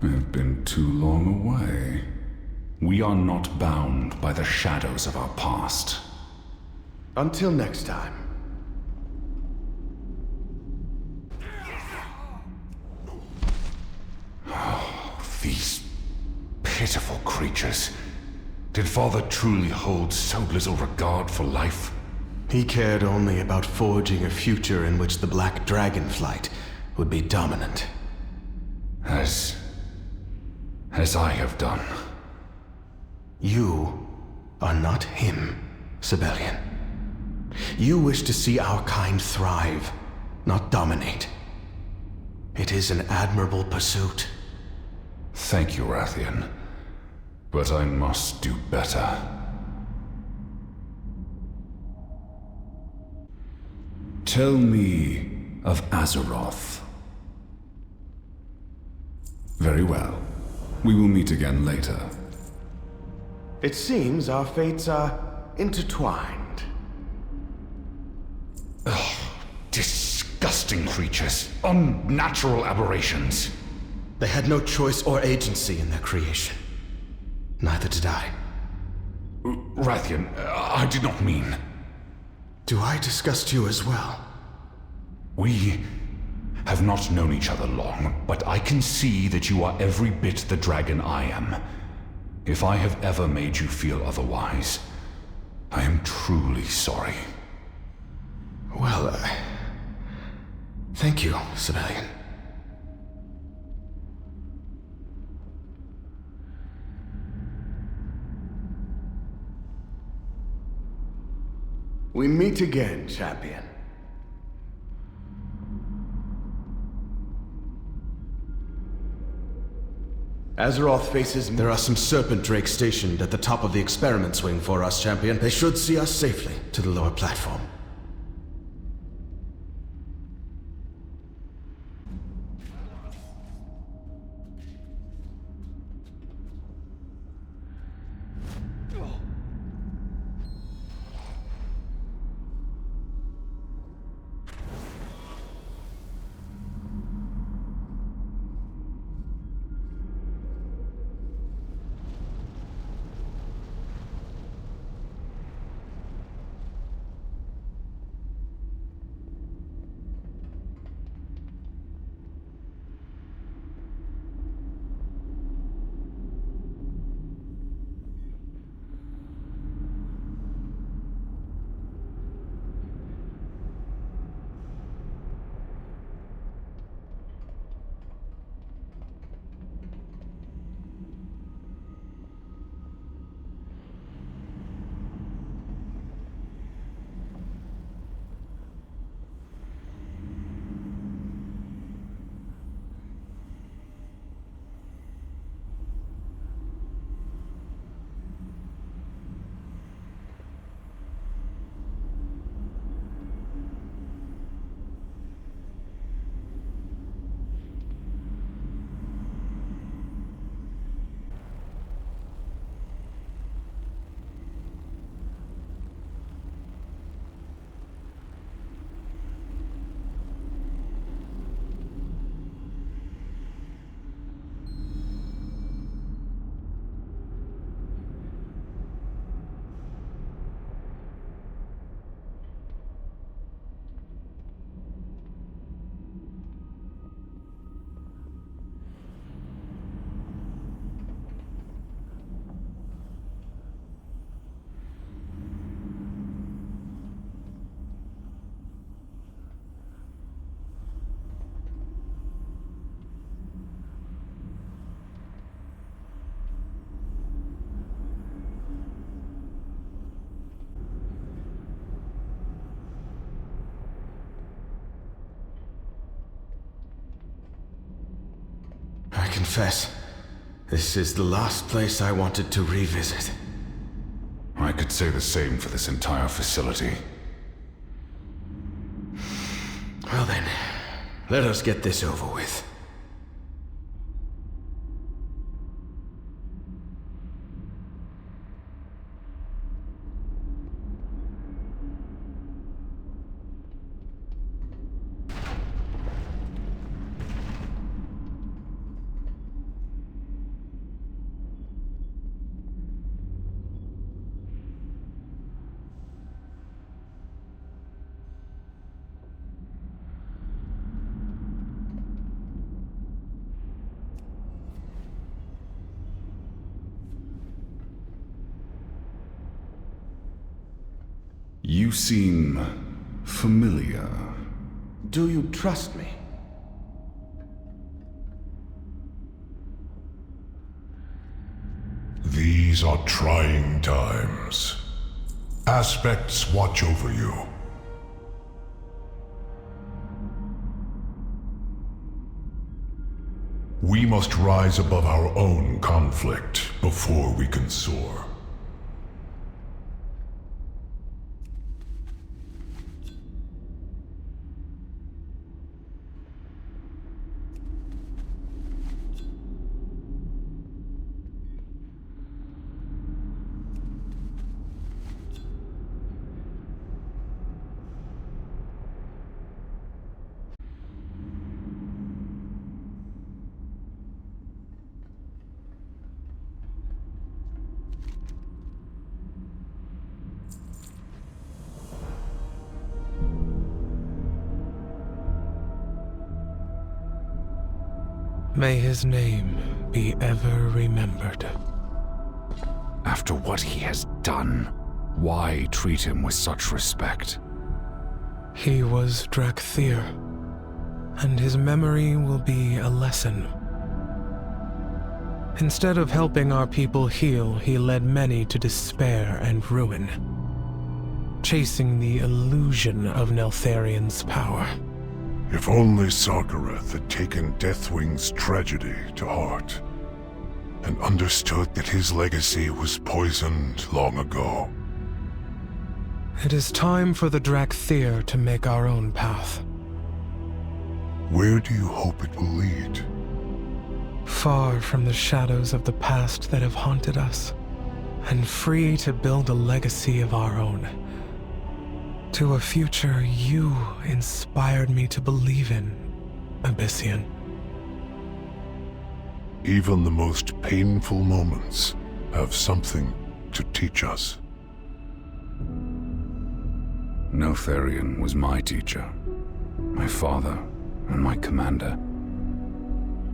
I've been too long away. We are not bound by the shadows of our past. Until next time. Oh, these pitiful creatures. Did Father truly hold so little regard for life? He cared only about forging a future in which the Black Dragonflight would be dominant. As I have done. You are not him, Sibelian. You wish to see our kind thrive, not dominate. It is an admirable pursuit. Thank you, Rathian. But I must do better. Tell me of Azeroth. Very well. We will meet again later. It seems our fates are intertwined. Ugh, disgusting creatures. Unnatural aberrations. They had no choice or agency in their creation. Neither did I. Rathian, I did not mean... Do I disgust you as well? We have not known each other long, but I can see that you are every bit the dragon I am. If I have ever made you feel otherwise, I am truly sorry. Well, thank you, Sibelian. We meet again, champion. Azeroth faces... There are some serpent drakes stationed at the top of the experiment wing for us, champion. They should see us safely to the lower platform. I confess, this is the last place I wanted to revisit. I could say the same for this entire facility. Well then, let us get this over with. You seem familiar. Do you trust me? These are trying times. Aspects watch over you. We must rise above our own conflict before we can soar. May his name be ever remembered. After what he has done, why treat him with such respect? He was Drakthir, and his memory will be a lesson. Instead of helping our people heal, he led many to despair and ruin, chasing the illusion of Neltharion's power. If only Sarkareth had taken Deathwing's tragedy to heart, and understood that his legacy was poisoned long ago. It is time for the Drakthir to make our own path. Where do you hope it will lead? Far from the shadows of the past that have haunted us, and free to build a legacy of our own. To a future you inspired me to believe in, Abyssian. Even the most painful moments have something to teach us. Neltharion was my teacher, my father, and my commander.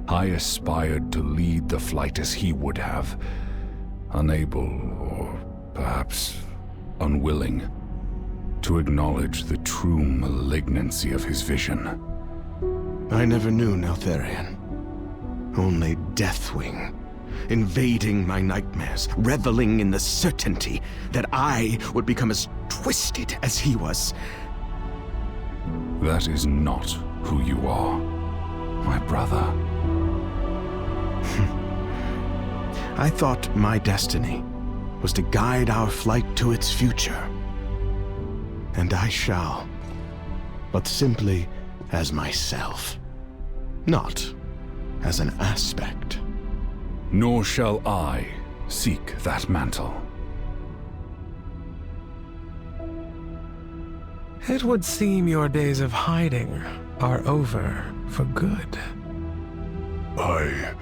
I aspired to lead the flight as he would have, unable, or perhaps unwilling, to acknowledge the true malignancy of his vision. I never knew Neltharion. Only Deathwing, invading my nightmares, reveling in the certainty that I would become as twisted as he was. That is not who you are, my brother. I thought my destiny was to guide our flight to its future. And I shall, but simply as myself, not as an aspect. Nor shall I seek that mantle. It would seem your days of hiding are over for good. I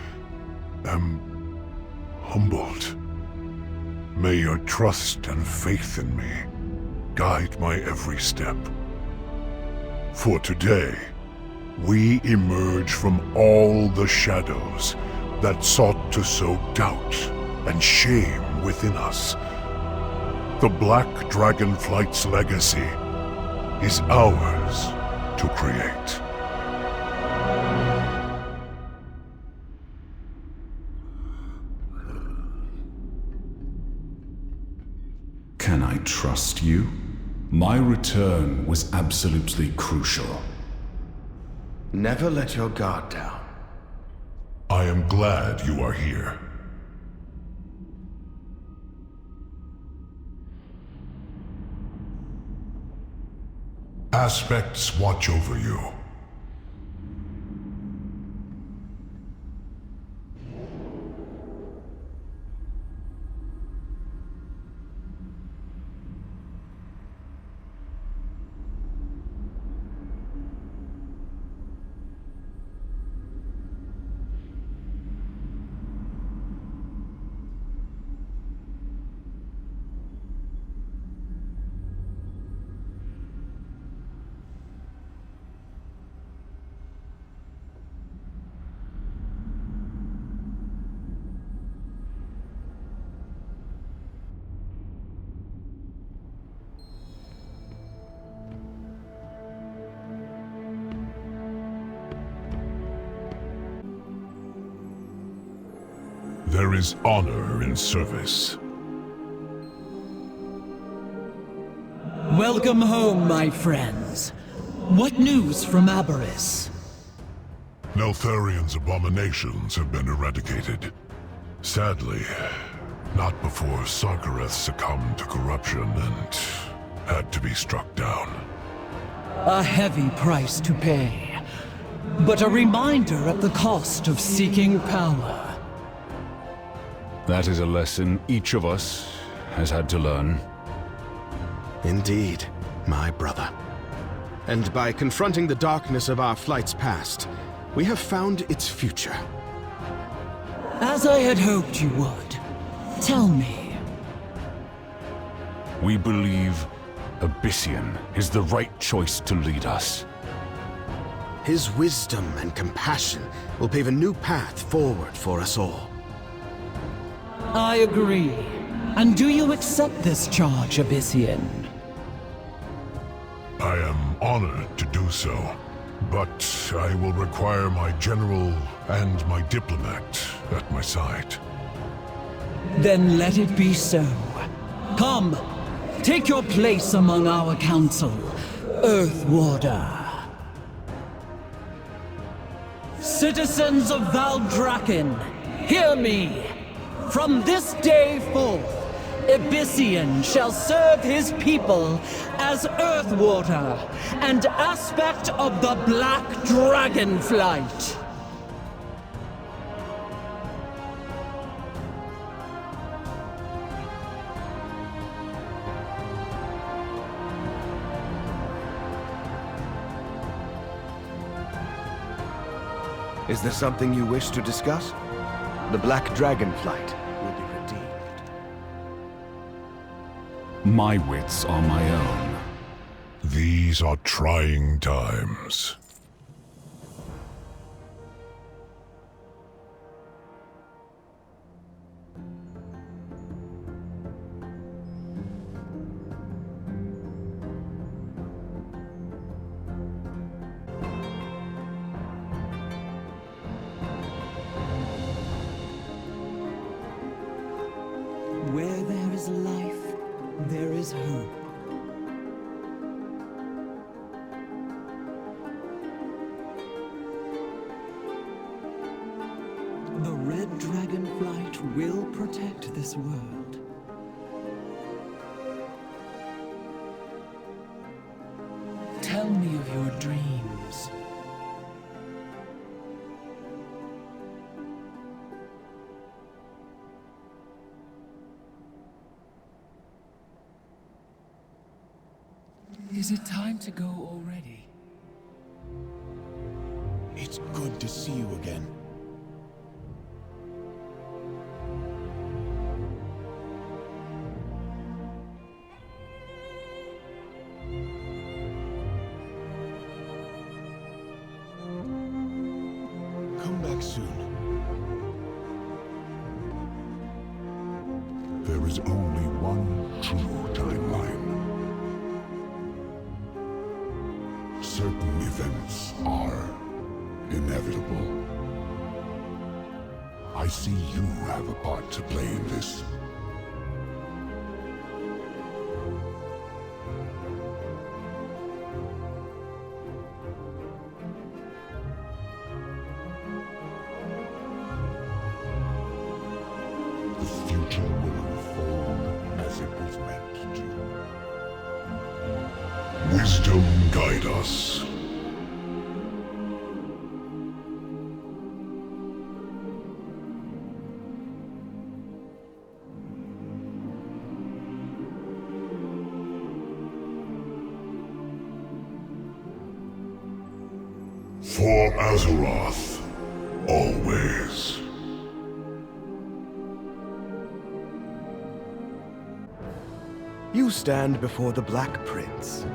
am humbled. May your trust and faith in me guide my every step. For today, we emerge from all the shadows that sought to sow doubt and shame within us. The Black Dragonflight's legacy is ours to create. Can I trust you? My return was absolutely crucial. Never let your guard down. I am glad you are here. Aspects watch over you. There is honor in service. Welcome home, my friends. What news from Aberrus? Neltharion's abominations have been eradicated. Sadly, not before Sarkareth succumbed to corruption and had to be struck down. A heavy price to pay, but a reminder of the cost of seeking power. That is a lesson each of us has had to learn. Indeed, my brother. And by confronting the darkness of our flight's past, we have found its future. As I had hoped you would. Tell me. We believe Obsidian is the right choice to lead us. His wisdom and compassion will pave a new path forward for us all. I agree. And do you accept this charge, Obsidian? I am honored to do so, but I will require my general and my diplomat at my side. Then let it be so. Come, take your place among our council, Earthwarder. Citizens of Valdrakken, hear me! From this day forth, Obsidian shall serve his people as Earthwarder and aspect of the Black Dragonflight. Is there something you wish to discuss? The Black Dragonflight will be redeemed. My wits are my own. These are trying times. Where there is life, there is hope. The Red Dragonflight will protect this world. Tell me of your dreams. Is it time to go already? It's good to see you again. Come back soon. There is only one true timeline. Certain events are inevitable. I see you have a part to play in this. The future will unfold as it was meant to. Wisdom wisdom guide us. For Azeroth, always. You stand before the Black Prince.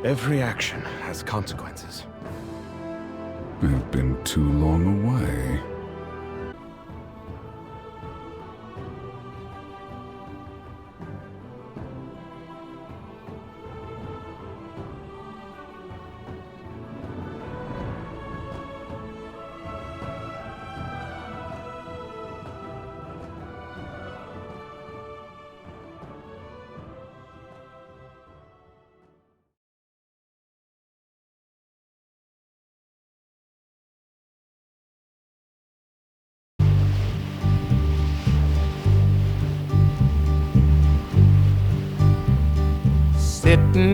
Every action has consequences. I've been too long away. Sitting